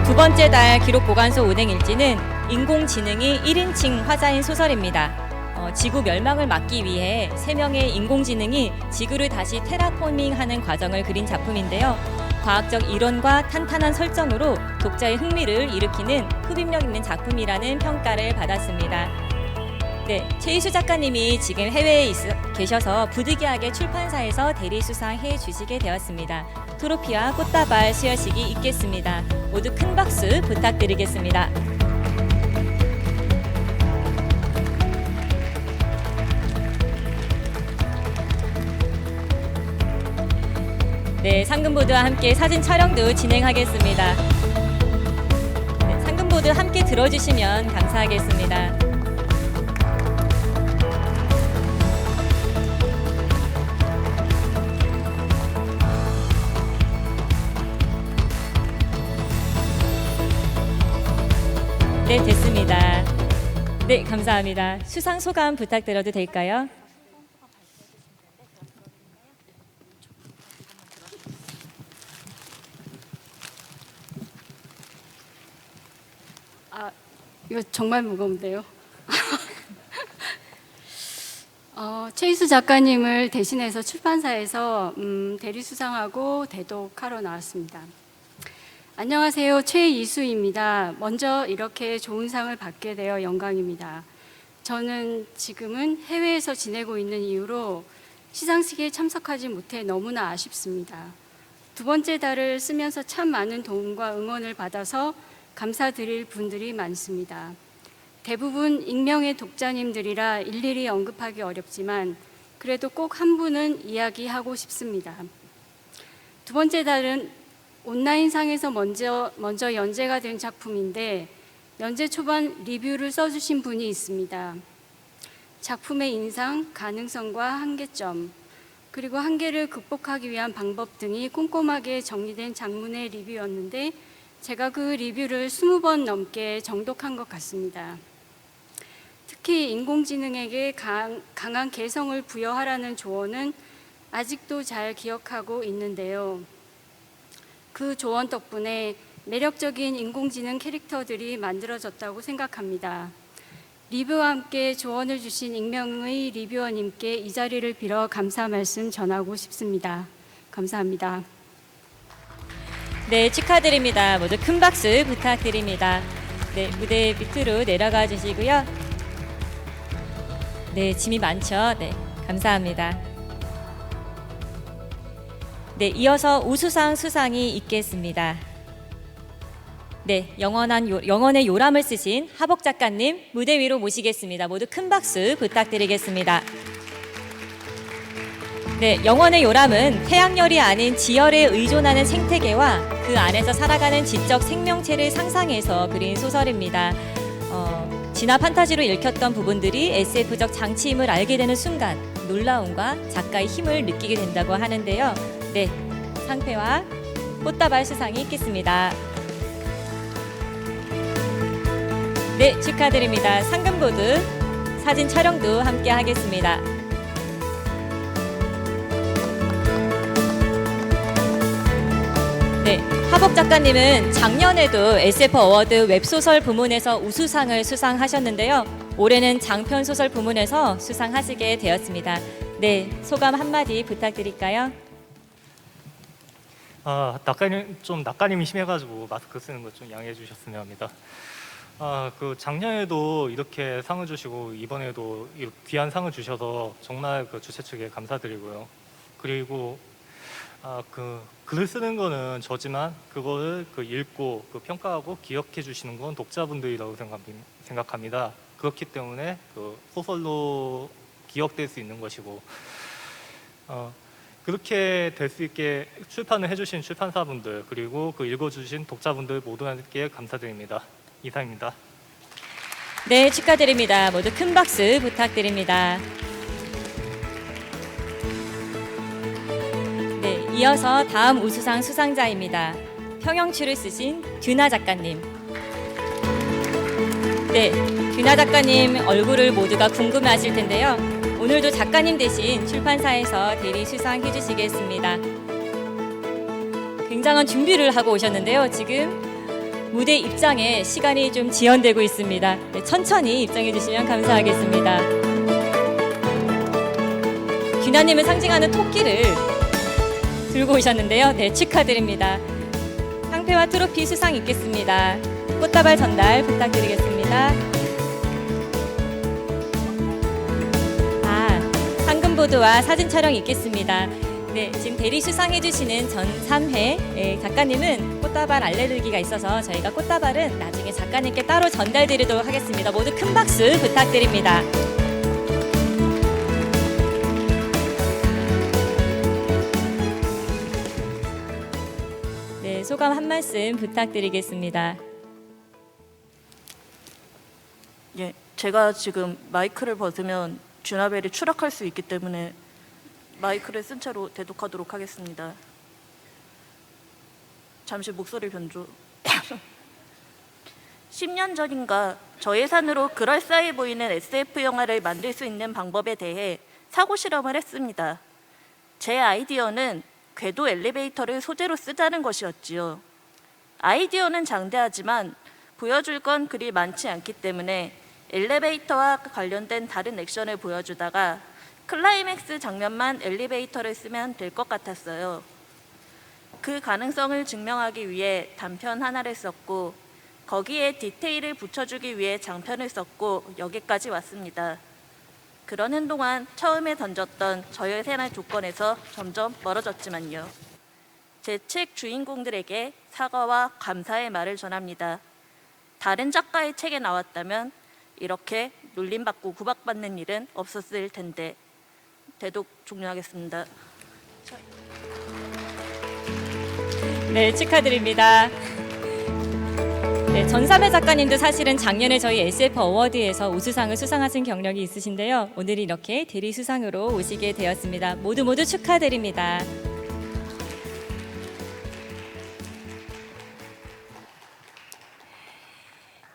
두 번째 달 기록 보관소 운행 일지는 인공지능이 1인칭 화자인 소설입니다. 지구 멸망을 막기 위해 3명의 인공지능이 지구를 다시 테라포밍하는 과정을 그린 작품인데요. 과학적 이론과 탄탄한 설정으로 독자의 흥미를 일으키는 흡입력 있는 작품이라는 평가를 받았습니다. 네, 최희수 작가님이 지금 해외에 계셔서 부득이하게 출판사에서 대리 수상해 주시게 되었습니다. 트로피와 꽃다발 수여식이 있겠습니다. 모두 큰 박수 부탁드리겠습니다. 네, 상금보드와 함께 사진 촬영도 진행하겠습니다. 네, 상금보드 함께 들어주시면 감사하겠습니다. 네, 됐습니다. 네, 감사합니다. 수상 소감 부탁드려도 될까요? 이거 정말 무거운데요. 최희수 작가님을 대신해서 출판사에서 대리 수상하고 대독하러 나왔습니다. 안녕하세요. 최이수입니다. 먼저 이렇게 좋은 상을 받게 되어 영광입니다. 저는 지금은 해외에서 지내고 있는 이유로 시상식에 참석하지 못해 너무나 아쉽습니다. 두 번째 달을 쓰면서 참 많은 도움과 응원을 받아서 감사드릴 분들이 많습니다. 대부분 익명의 독자님들이라 일일이 언급하기 어렵지만 그래도 꼭 한 분은 이야기하고 싶습니다. 두 번째 달은 온라인상에서 먼저 연재가 된 작품인데 연재 초반 리뷰를 써주신 분이 있습니다. 작품의 인상, 가능성과 한계점, 그리고 한계를 극복하기 위한 방법 등이 꼼꼼하게 정리된 장문의 리뷰였는데 제가 그 리뷰를 20번 넘게 정독한 것 같습니다. 특히 인공지능에게 강한 개성을 부여하라는 조언은 아직도 잘 기억하고 있는데요. 그 조언 덕분에 매력적인 인공지능 캐릭터들이 만들어졌다고 생각합니다. 리뷰와 함께 조언을 주신 익명의 리뷰어님께 이 자리를 빌어 감사 말씀 전하고 싶습니다. 감사합니다. 네, 축하드립니다. 모두 큰 박수 부탁드립니다. 네, 무대 밑으로 내려가 주시고요. 네, 짐이 많죠? 네, 감사합니다. 네, 이어서 우수상 수상이 있겠습니다. 네, 영원의 요람을 쓰신 하복 작가님 무대 위로 모시겠습니다. 모두 큰 박수 부탁드리겠습니다. 네, 영원의 요람은 태양열이 아닌 지열에 의존하는 생태계와 그 안에서 살아가는 지적 생명체를 상상해서 그린 소설입니다. 진화 판타지로 읽혔던 부분들이 SF적 장치임을 알게 되는 순간 놀라움과 작가의 힘을 느끼게 된다고 하는데요. 네, 상패와 꽃다발 수상이 있겠습니다. 네, 축하드립니다. 상금보드 사진 촬영도 함께 하겠습니다. 네, 하복 작가님은 작년에도 SF 어워드 웹소설 부문에서 우수상을 수상하셨는데요. 올해는 장편 소설 부문에서 수상하시게 되었습니다. 네, 소감 한마디 부탁드릴까요? 낯가림이 심해가지고 마스크 쓰는 거 좀 양해해 주셨으면 합니다. 그 작년에도 이렇게 상을 주시고 이번에도 이렇게 귀한 상을 주셔서 정말 그 주최 측에 감사드리고요. 그리고 그 글을 쓰는 거는 저지만 그거를 그 읽고 그 평가하고 기억해 주시는 건 독자분들이라고 생각합니다. 그렇기 때문에 그 소설로 기억될 수 있는 것이고 그렇게 될 수 있게 출판을 해주신 출판사분들 그리고 그 읽어주신 독자분들 모두에게 감사드립니다. 이상입니다. 네, 축하드립니다. 모두 큰 박수 부탁드립니다. 네, 이어서 다음 우수상 수상자입니다. 평영추를 쓰신 듀나 작가님. 네, 듀나 작가님 얼굴을 모두가 궁금해하실 텐데요. 오늘도 작가님 대신 출판사에서 대리 수상해 주시겠습니다. 굉장한 준비를 하고 오셨는데요. 지금 무대 입장에 시간이 좀 지연되고 있습니다. 네, 천천히 입장해 주시면 감사하겠습니다. 듀나님을 상징하는 토끼를 들고 오셨는데요. 네, 축하드립니다. 상패와 트로피 수상 있겠습니다. 꽃다발 전달 부탁드리겠습니다. 상금 보도와 사진 촬영 있겠습니다. 네, 지금 대리 수상해 주시는 전 3회 작가님은 꽃다발 알레르기가 있어서 저희가 꽃다발은 나중에 작가님께 따로 전달드리도록 하겠습니다. 모두 큰 박수 부탁드립니다. 네, 소감 한 말씀 부탁드리겠습니다. 예, 제가 지금 마이크를 벗으면 듀나벨이 추락할 수 있기 때문에 마이크를 쓴 채로 대독하도록 하겠습니다. 잠시 목소리 변조. 10년 전인가 저예산으로 그럴싸해 보이는 SF 영화를 만들 수 있는 방법에 대해 사고 실험을 했습니다. 제 아이디어는 궤도 엘리베이터를 소재로 쓰자는 것이었지요. 아이디어는 장대하지만 보여줄 건 그리 많지 않기 때문에 엘리베이터와 관련된 다른 액션을 보여주다가 클라이맥스 장면만 엘리베이터를 쓰면 될 것 같았어요. 그 가능성을 증명하기 위해 단편 하나를 썼고 거기에 디테일을 붙여주기 위해 장편을 썼고 여기까지 왔습니다. 그러는 동안 처음에 던졌던 저의 생활 조건에서 점점 멀어졌지만요. 제 책 주인공들에게 사과와 감사의 말을 전합니다. 다른 작가의 책에 나왔다면 이렇게 놀림받고 구박받는 일은 없었을 텐데. 대독 종료하겠습니다. 네, 축하드립니다. 네, 전삼회 작가님도 사실은 작년에 저희 SF 어워드에서 우수상을 수상하신 경력이 있으신데요. 오늘 이렇게 대리 수상으로 오시게 되었습니다. 모두 축하드립니다.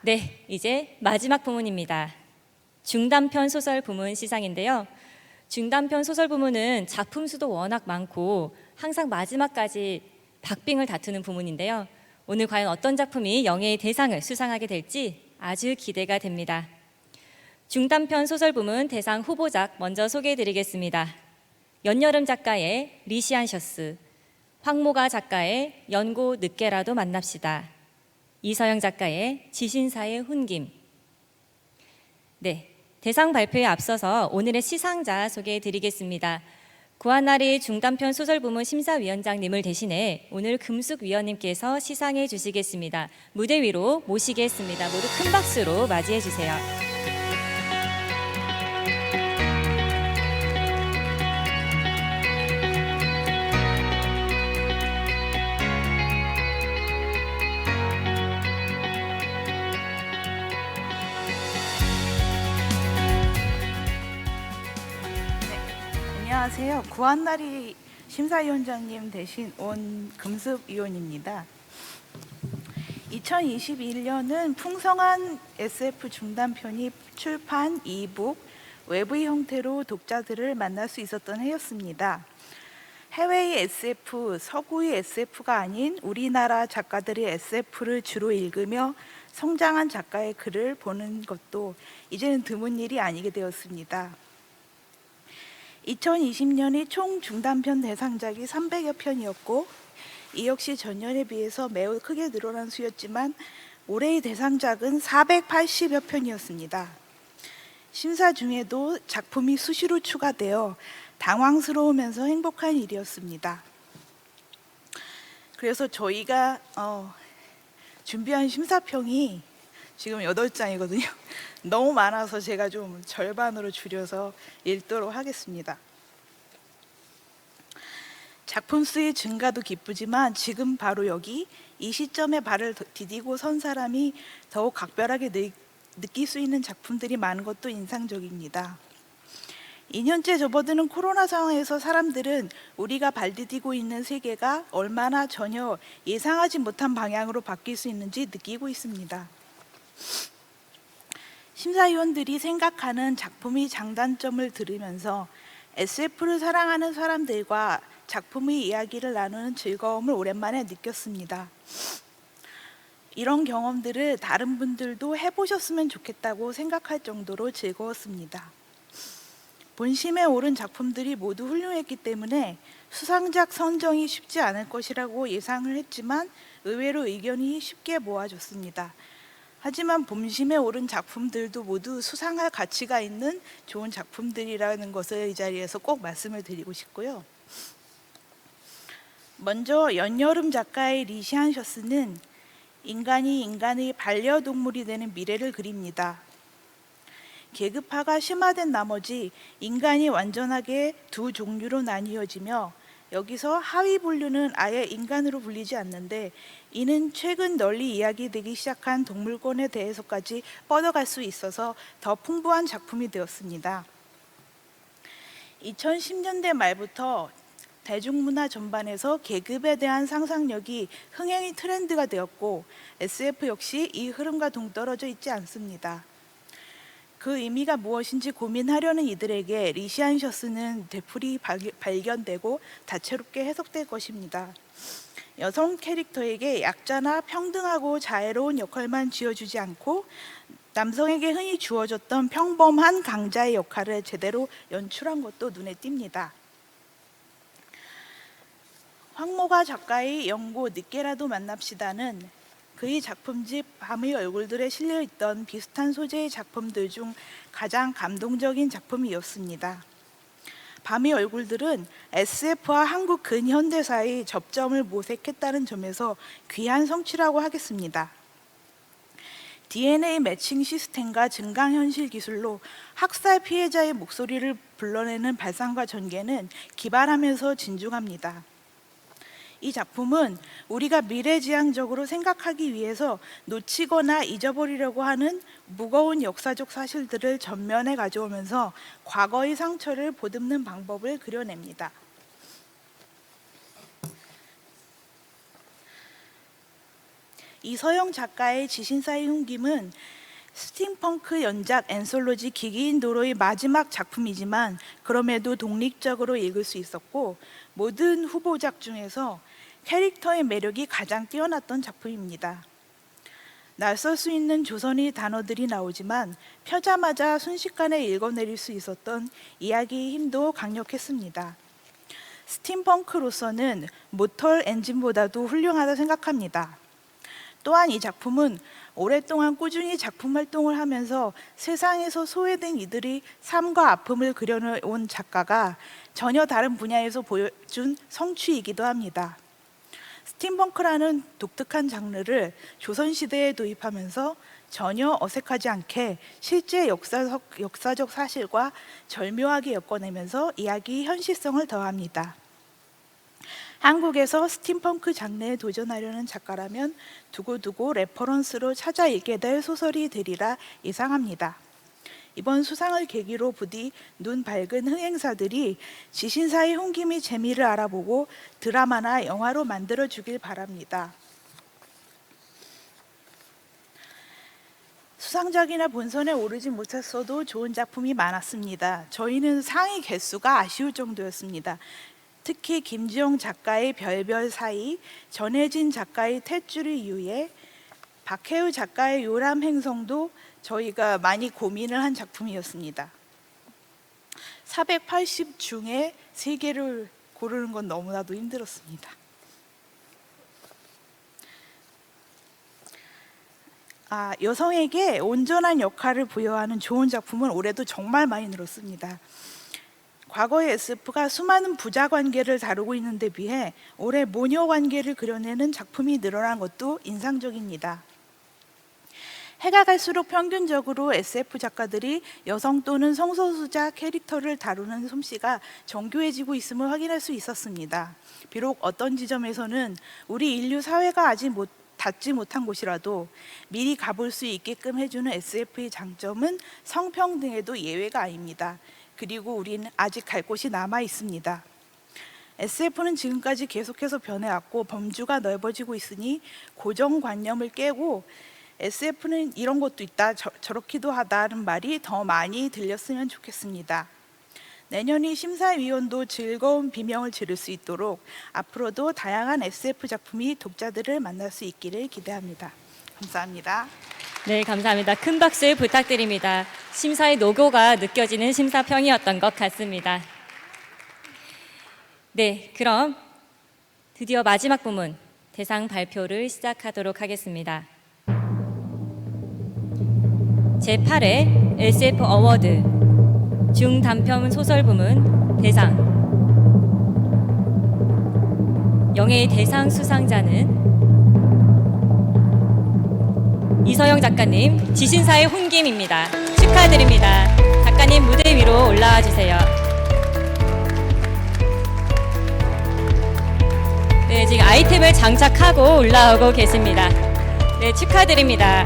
네, 이제 마지막 부문입니다. 중단편 소설 부문 시상인데요. 중단편 소설 부문은 작품 수도 워낙 많고 항상 마지막까지 박빙을 다투는 부문인데요. 오늘 과연 어떤 작품이 영예의 대상을 수상하게 될지 아주 기대가 됩니다. 중단편 소설 부문 대상 후보작 먼저 소개해드리겠습니다. 연여름 작가의 리시안셔스, 황모가 작가의 연고 늦게라도 만납시다, 이서영 작가의 지신사의 훈김. 네, 대상 발표에 앞서서 오늘의 시상자 소개해드리겠습니다. 구한나리 중단편 소설 부문 심사위원장님을 대신해 오늘 금숙위원님께서 시상해 주시겠습니다. 무대 위로 모시겠습니다. 모두 큰 박수로 맞이해 주세요. 안녕하세요. 구한나리 심사위원장님 대신 온 금숙위원입니다. 2021년은 풍성한 SF 중단편이 출판, 이북, 외부 형태로 독자들을 만날 수 있었던 해였습니다. 해외의 SF, 서구의 SF가 아닌 우리나라 작가들의 SF를 주로 읽으며 성장한 작가의 글을 보는 것도 이제는 드문 일이 아니게 되었습니다. 2020년이 총 중단편 대상작이 300여 편이었고 이 역시 전년에 비해서 매우 크게 늘어난 수였지만 올해의 대상작은 480여 편이었습니다. 심사 중에도 작품이 수시로 추가되어 당황스러우면서 행복한 일이었습니다. 그래서 저희가 준비한 심사평이 지금 8장이거든요. 너무 많아서 제가 좀 절반으로 줄여서 읽도록 하겠습니다. 작품 수의 증가도 기쁘지만 지금 바로 여기 이 시점에 발을 디디고 선 사람이 더욱 각별하게 느낄 수 있는 작품들이 많은 것도 인상적입니다. 2년째 접어드는 코로나 상황에서 사람들은 우리가 발디디고 있는 세계가 얼마나 전혀 예상하지 못한 방향으로 바뀔 수 있는지 느끼고 있습니다. 심사위원들이 생각하는 작품의 장단점을 들으면서 SF를 사랑하는 사람들과 작품의 이야기를 나누는 즐거움을 오랜만에 느꼈습니다. 이런 경험들을 다른 분들도 해보셨으면 좋겠다고 생각할 정도로 즐거웠습니다. 본심에 오른 작품들이 모두 훌륭했기 때문에 수상작 선정이 쉽지 않을 것이라고 예상을 했지만 의외로 의견이 쉽게 모아졌습니다. 하지만 본심에 오른 작품들도 모두 수상할 가치가 있는 좋은 작품들이라는 것을 이 자리에서 꼭 말씀을 드리고 싶고요. 먼저 연여름 작가의 리시안 셔스는 인간이 인간의 반려동물이 되는 미래를 그립니다. 계급화가 심화된 나머지 인간이 완전하게 두 종류로 나뉘어지며 여기서 하위 분류는 아예 인간으로 불리지 않는데 이는 최근 널리 이야기되기 시작한 동물권에 대해서까지 뻗어갈 수 있어서 더 풍부한 작품이 되었습니다. 2010년대 말부터 대중문화 전반에서 계급에 대한 상상력이 흥행의 트렌드가 되었고 SF 역시 이 흐름과 동떨어져 있지 않습니다. 그 의미가 무엇인지 고민하려는 이들에게 리시안 셔스는 되풀이 발견되고 다채롭게 해석될 것입니다. 여성 캐릭터에게 약자나 평등하고 자애로운 역할만 쥐어주지 않고 남성에게 흔히 주어졌던 평범한 강자의 역할을 제대로 연출한 것도 눈에 띕니다. 황모가 작가의 연고 늦게라도 만납시다는 그의 작품집 밤의 얼굴들에 실려있던 비슷한 소재의 작품들 중 가장 감동적인 작품이었습니다. 밤의 얼굴들은 SF와 한국 근현대사의 접점을 모색했다는 점에서 귀한 성취라고 하겠습니다. DNA 매칭 시스템과 증강현실 기술로 학살 피해자의 목소리를 불러내는 발상과 전개는 기발하면서 진중합니다. 이 작품은 우리가 미래지향적으로 생각하기 위해서 놓치거나 잊어버리려고 하는 무거운 역사적 사실들을 전면에 가져오면서 과거의 상처를 보듬는 방법을 그려냅니다. 이서영 작가의 지신사의 흉김은 스팀펑크 연작 앤솔로지 기기인 도로의 마지막 작품이지만 그럼에도 독립적으로 읽을 수 있었고 모든 후보작 중에서 캐릭터의 매력이 가장 뛰어났던 작품입니다. 낯설 수 있는 조선의 단어들이 나오지만 펴자마자 순식간에 읽어내릴 수 있었던 이야기의 힘도 강력했습니다. 스팀펑크로서는 모털 엔진보다도 훌륭하다 생각합니다. 또한 이 작품은 오랫동안 꾸준히 작품 활동을 하면서 세상에서 소외된 이들의 삶과 아픔을 그려온 작가가 전혀 다른 분야에서 보여준 성취이기도 합니다. 스팀펑크라는 독특한 장르를 조선시대에 도입하면서 전혀 어색하지 않게 실제 역사적 사실과 절묘하게 엮어내면서 이야기의 현실성을 더합니다. 한국에서 스팀펑크 장르에 도전하려는 작가라면 두고두고 레퍼런스로 찾아 읽게 될 소설이 되리라 예상합니다. 이번 수상을 계기로 부디 눈 밝은 흥행사들이 지신사의 흉김의 재미를 알아보고 드라마나 영화로 만들어주길 바랍니다. 수상작이나 본선에 오르지 못했어도 좋은 작품이 많았습니다. 저희는 상위 개수가 아쉬울 정도였습니다. 특히 김지영 작가의 별별 사이, 전혜진 작가의 탯줄의 유예, 박혜우 작가의 요람 행성도 저희가 많이 고민을 한 작품이었습니다. 480 중에 3개를 고르는 건 너무나도 힘들었습니다. 여성에게 온전한 역할을 부여하는 좋은 작품은 올해도 정말 많이 늘었습니다. 과거의 SF가 수많은 부자 관계를 다루고 있는 데 비해 올해 모녀 관계를 그려내는 작품이 늘어난 것도 인상적입니다. 해가 갈수록 평균적으로 SF 작가들이 여성 또는 성소수자 캐릭터를 다루는 솜씨가 정교해지고 있음을 확인할 수 있었습니다. 비록 어떤 지점에서는 우리 인류 사회가 아직 닿지 못한 곳이라도 미리 가볼 수 있게끔 해주는 SF의 장점은 성평등에도 예외가 아닙니다. 그리고 우리는 아직 갈 곳이 남아 있습니다. SF는 지금까지 계속해서 변해왔고 범주가 넓어지고 있으니 고정관념을 깨고 SF는 이런 것도 있다, 저렇기도 하다는 말이 더 많이 들렸으면 좋겠습니다. 내년이 심사위원도 즐거운 비명을 지를 수 있도록 앞으로도 다양한 SF 작품이 독자들을 만날 수 있기를 기대합니다. 감사합니다. 네, 감사합니다. 큰 박수 부탁드립니다. 심사의 노고가 느껴지는 심사평이었던 것 같습니다. 네, 그럼 드디어 마지막 부문 대상 발표를 시작하도록 하겠습니다. 제8회 SF 어워드 중단편 소설 부문 대상 영예의 대상 수상자는 이서영 작가님, 지신사의 훈김입니다. 축하드립니다. 작가님 무대 위로 올라와 주세요. 네, 지금 아이템을 장착하고 올라오고 계십니다. 네, 축하드립니다.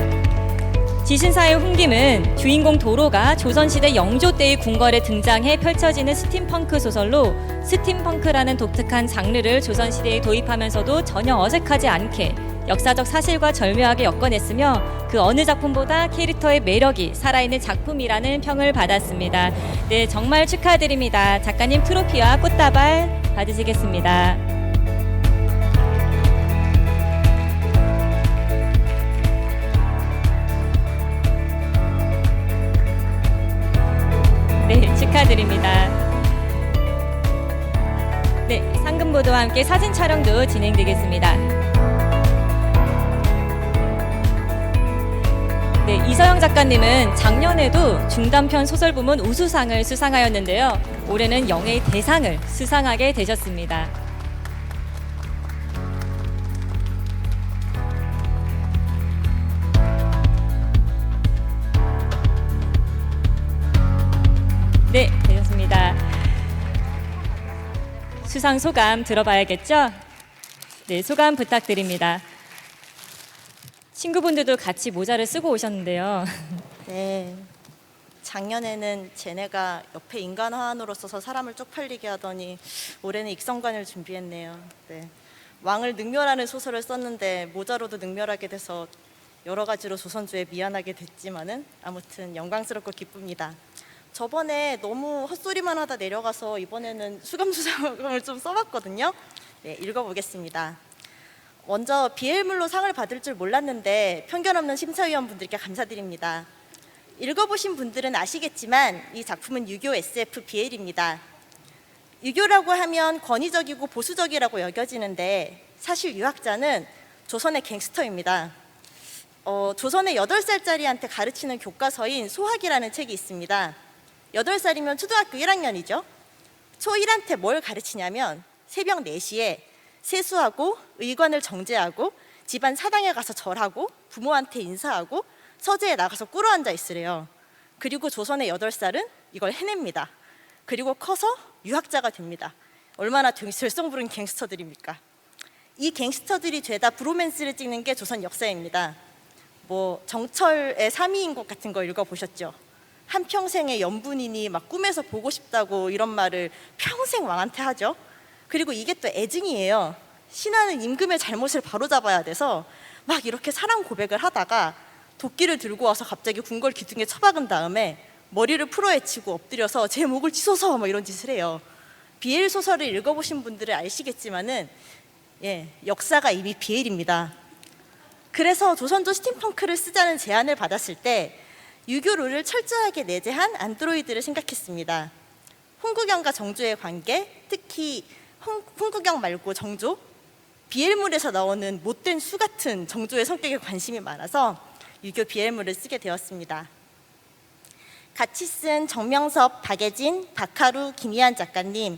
지신사의 훈김은 주인공 도로가 조선시대 영조 때의 궁궐에 등장해 펼쳐지는 스팀펑크 소설로 스팀펑크라는 독특한 장르를 조선시대에 도입하면서도 전혀 어색하지 않게 역사적 사실과 절묘하게 엮어냈으며 그 어느 작품보다 캐릭터의 매력이 살아있는 작품이라는 평을 받았습니다. 네, 정말 축하드립니다. 작가님 트로피와 꽃다발 받으시겠습니다. 네, 축하드립니다. 네, 상금보도와 함께 사진 촬영도 진행되겠습니다. 네, 이서영 작가님은 작년에도 중단편 소설 부문 우수상을 수상하였는데요. 올해는 영예의 대상을 수상하게 되셨습니다. 네, 되셨습니다. 수상 소감 들어봐야겠죠? 네, 소감 부탁드립니다. 친구분들도 같이 모자를 쓰고 오셨는데요. 네, 작년에는 쟤네가 옆에 인간 화환으로 써서 사람을 쪽팔리게 하더니 올해는 익성관을 준비했네요. 네, 왕을 능멸하는 소설을 썼는데 모자로도 능멸하게 돼서 여러 가지로 조선조에 미안하게 됐지만은 아무튼 영광스럽고 기쁩니다. 저번에 너무 헛소리만 하다 내려가서 이번에는 수감수상을 좀 써봤거든요. 네, 읽어보겠습니다. 먼저 비엘물로 상을 받을 줄 몰랐는데 편견 없는 심사위원분들께 감사드립니다. 읽어보신 분들은 아시겠지만 이 작품은 유교 SF 비엘입니다. 유교라고 하면 권위적이고 보수적이라고 여겨지는데 사실 유학자는 조선의 갱스터입니다. 조선의 8살짜리한테 가르치는 교과서인 소학이라는 책이 있습니다. 8살이면 초등학교 1학년이죠. 초1한테 뭘 가르치냐면 새벽 4시에 세수하고 의관을 정제하고 집안 사당에 가서 절하고 부모한테 인사하고 서재에 나가서 꿇어앉아 있으래요. 그리고 조선의 8살은 이걸 해냅니다. 그리고 커서 유학자가 됩니다. 얼마나 될성 부른 갱스터들입니까? 이 갱스터들이 죄다 브로맨스를 찍는 게 조선 역사입니다. 뭐 정철의 3위인국 같은 거 읽어보셨죠? 한평생의 연분이니 막 꿈에서 보고 싶다고 이런 말을 평생 왕한테 하죠. 그리고 이게 또 애증이에요. 신하는 임금의 잘못을 바로잡아야 돼서 막 이렇게 사랑 고백을 하다가 도끼를 들고 와서 갑자기 궁궐 기둥에 처박은 다음에 머리를 풀어헤치고 엎드려서 제 목을 치소서 뭐 이런 짓을 해요. 비엘 소설을 읽어보신 분들은 아시겠지만은 역사가 이미 비엘입니다. 그래서 조선조 스팀펑크를 쓰자는 제안을 받았을 때 유교 룰을 철저하게 내재한 안드로이드를 생각했습니다. 홍구경과 정조의 관계, 특히 홍구경 말고 정조, 비엘물에서 나오는 못된 수 같은 정조의 성격에 관심이 많아서 유교 BL물을 쓰게 되었습니다. 같이 쓴 정명섭, 박예진, 박하루, 김희한 작가님,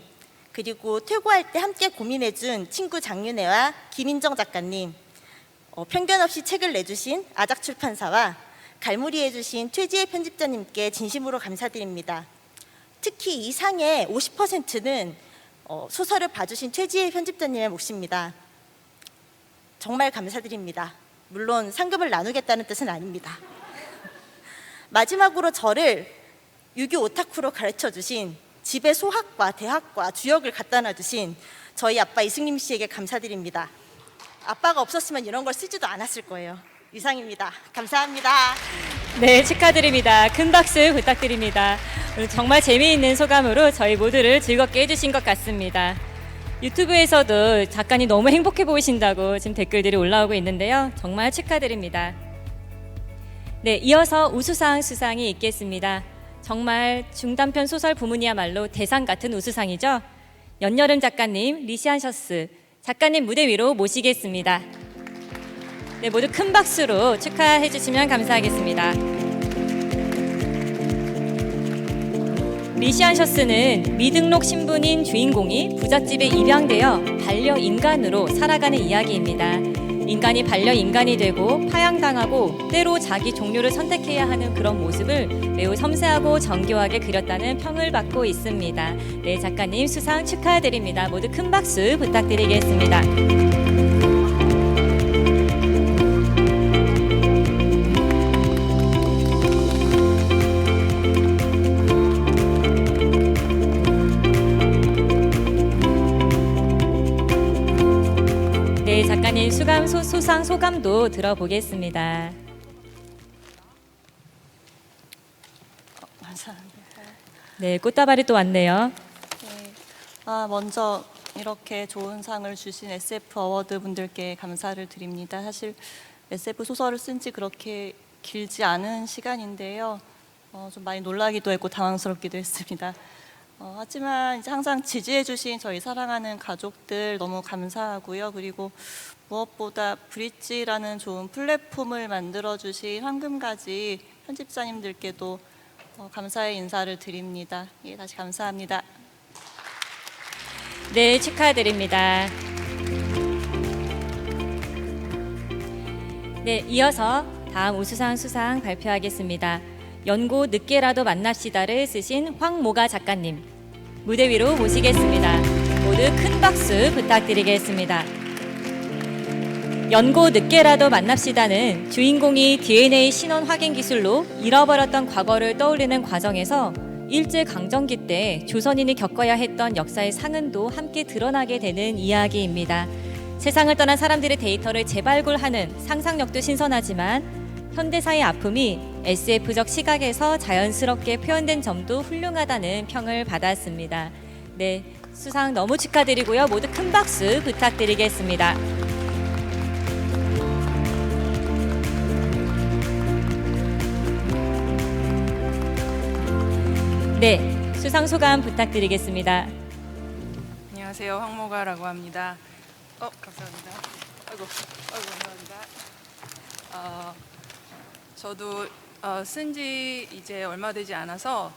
그리고 퇴고할 때 함께 고민해준 친구 장윤혜와 김인정 작가님, 편견 없이 책을 내주신 아작출판사와 갈무리해주신 최지혜 편집자님께 진심으로 감사드립니다. 특히 이 상의 50%는 소설을 봐주신 최지혜 편집자님의 몫입니다. 정말 감사드립니다. 물론 상금을 나누겠다는 뜻은 아닙니다. 마지막으로 저를 유교 오타쿠로 가르쳐주신, 집에 소학과 대학과 주역을 갖다 놔주신 저희 아빠 이승림 씨에게 감사드립니다. 아빠가 없었으면 이런 걸 쓰지도 않았을 거예요. 이상입니다. 감사합니다. 네, 축하드립니다. 큰 박수 부탁드립니다. 오늘 정말 재미있는 소감으로 저희 모두를 즐겁게 해주신 것 같습니다. 유튜브에서도 작가님 너무 행복해 보이신다고 지금 댓글들이 올라오고 있는데요. 정말 축하드립니다. 네, 이어서 우수상 수상이 있겠습니다. 정말 중단편 소설 부문이야말로 대상 같은 우수상이죠. 연여름 작가님, 리시안 셔스 작가님 무대 위로 모시겠습니다. 네, 모두 큰 박수로 축하해 주시면 감사하겠습니다. 리시안 셔스는 미등록 신분인 주인공이 부잣집에 입양되어 반려인간으로 살아가는 이야기입니다. 인간이 반려인간이 되고 파양당하고 때로 자기 종류를 선택해야 하는 그런 모습을 매우 섬세하고 정교하게 그렸다는 평을 받고 있습니다. 네, 작가님 수상 축하드립니다. 모두 큰 박수 부탁드리겠습니다. 네, 작가님 수상 소감도 들어보겠습니다. 감사합니다. 네, 꽃다발이 또 왔네요. 먼저 이렇게 좋은 상을 주신 SF 어워드 분들께 감사를 드립니다. 사실 SF 소설을 쓴 지 그렇게 길지 않은 시간인데요. 좀 많이 놀라기도 했고 당황스럽기도 했습니다. 하지만 이제 항상 지지해주신 저희 사랑하는 가족들 너무 감사하고요. 그리고 무엇보다 브릿지라는 좋은 플랫폼을 만들어주신 황금가지 편집자님들께도 감사의 인사를 드립니다. 예, 다시 감사합니다. 네, 축하드립니다. 네, 이어서 다음 우수상 수상 발표하겠습니다. 연고 늦게라도 만납시다를 쓰신 황모가 작가님 무대 위로 모시겠습니다. 모두 큰 박수 부탁드리겠습니다. 연고 늦게라도 만납시다는 주인공이 DNA 신원 확인 기술로 잃어버렸던 과거를 떠올리는 과정에서 일제강점기 때 조선인이 겪어야 했던 역사의 상흔도 함께 드러나게 되는 이야기입니다. 세상을 떠난 사람들의 데이터를 재발굴하는 상상력도 신선하지만 현대사의 아픔이 SF적 시각에서 자연스럽게 표현된 점도 훌륭하다는 평을 받았습니다. 네, 수상 너무 축하드리고요. 모두 큰 박수 부탁드리겠습니다. 네, 수상 소감 부탁드리겠습니다. 안녕하세요, 황모가라고 합니다. 감사합니다. 아이고 감사합니다. 저도 쓴지 이제 얼마 되지 않아서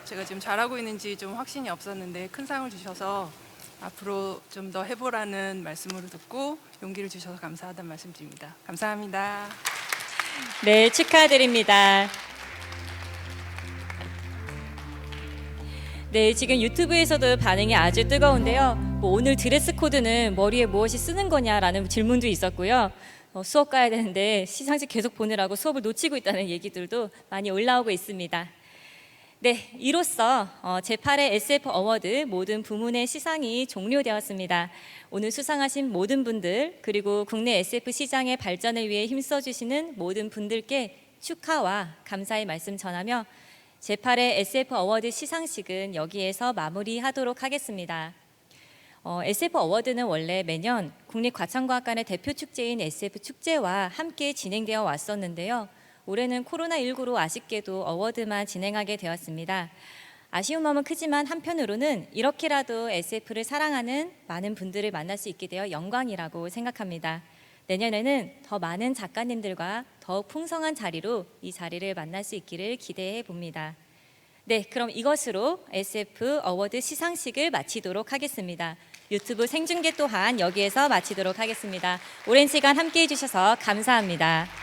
제가 지금 잘하고 있는지 좀 확신이 없었는데 큰 상을 주셔서 앞으로 좀 더 해보라는 말씀으로 듣고 용기를 주셔서 감사하다는 말씀드립니다. 감사합니다. 네, 축하드립니다. 네, 지금 유튜브에서도 반응이 아주 뜨거운데요. 오늘 드레스 코드는 머리에 무엇이 쓰는 거냐라는 질문도 있었고요. 수업 가야 되는데 시상식 계속 보느라고 수업을 놓치고 있다는 얘기들도 많이 올라오고 있습니다. 네, 이로써 제8회 SF 어워드 모든 부문의 시상이 종료되었습니다. 오늘 수상하신 모든 분들 그리고 국내 SF 시장의 발전을 위해 힘써주시는 모든 분들께 축하와 감사의 말씀 전하며 제8회 SF 어워드 시상식은 여기에서 마무리하도록 하겠습니다. SF 어워드는 원래 매년 국립과천과학관의 대표 축제인 SF 축제와 함께 진행되어 왔었는데요. 올해는 코로나19로 아쉽게도 어워드만 진행하게 되었습니다. 아쉬운 마음은 크지만 한편으로는 이렇게라도 SF를 사랑하는 많은 분들을 만날 수 있게 되어 영광이라고 생각합니다. 내년에는 더 많은 작가님들과 더욱 풍성한 자리로 이 자리를 만날 수 있기를 기대해 봅니다. 네, 그럼 이것으로 SF 어워드 시상식을 마치도록 하겠습니다. 유튜브 생중계 또한 여기에서 마치도록 하겠습니다. 오랜 시간 함께해 주셔서 감사합니다.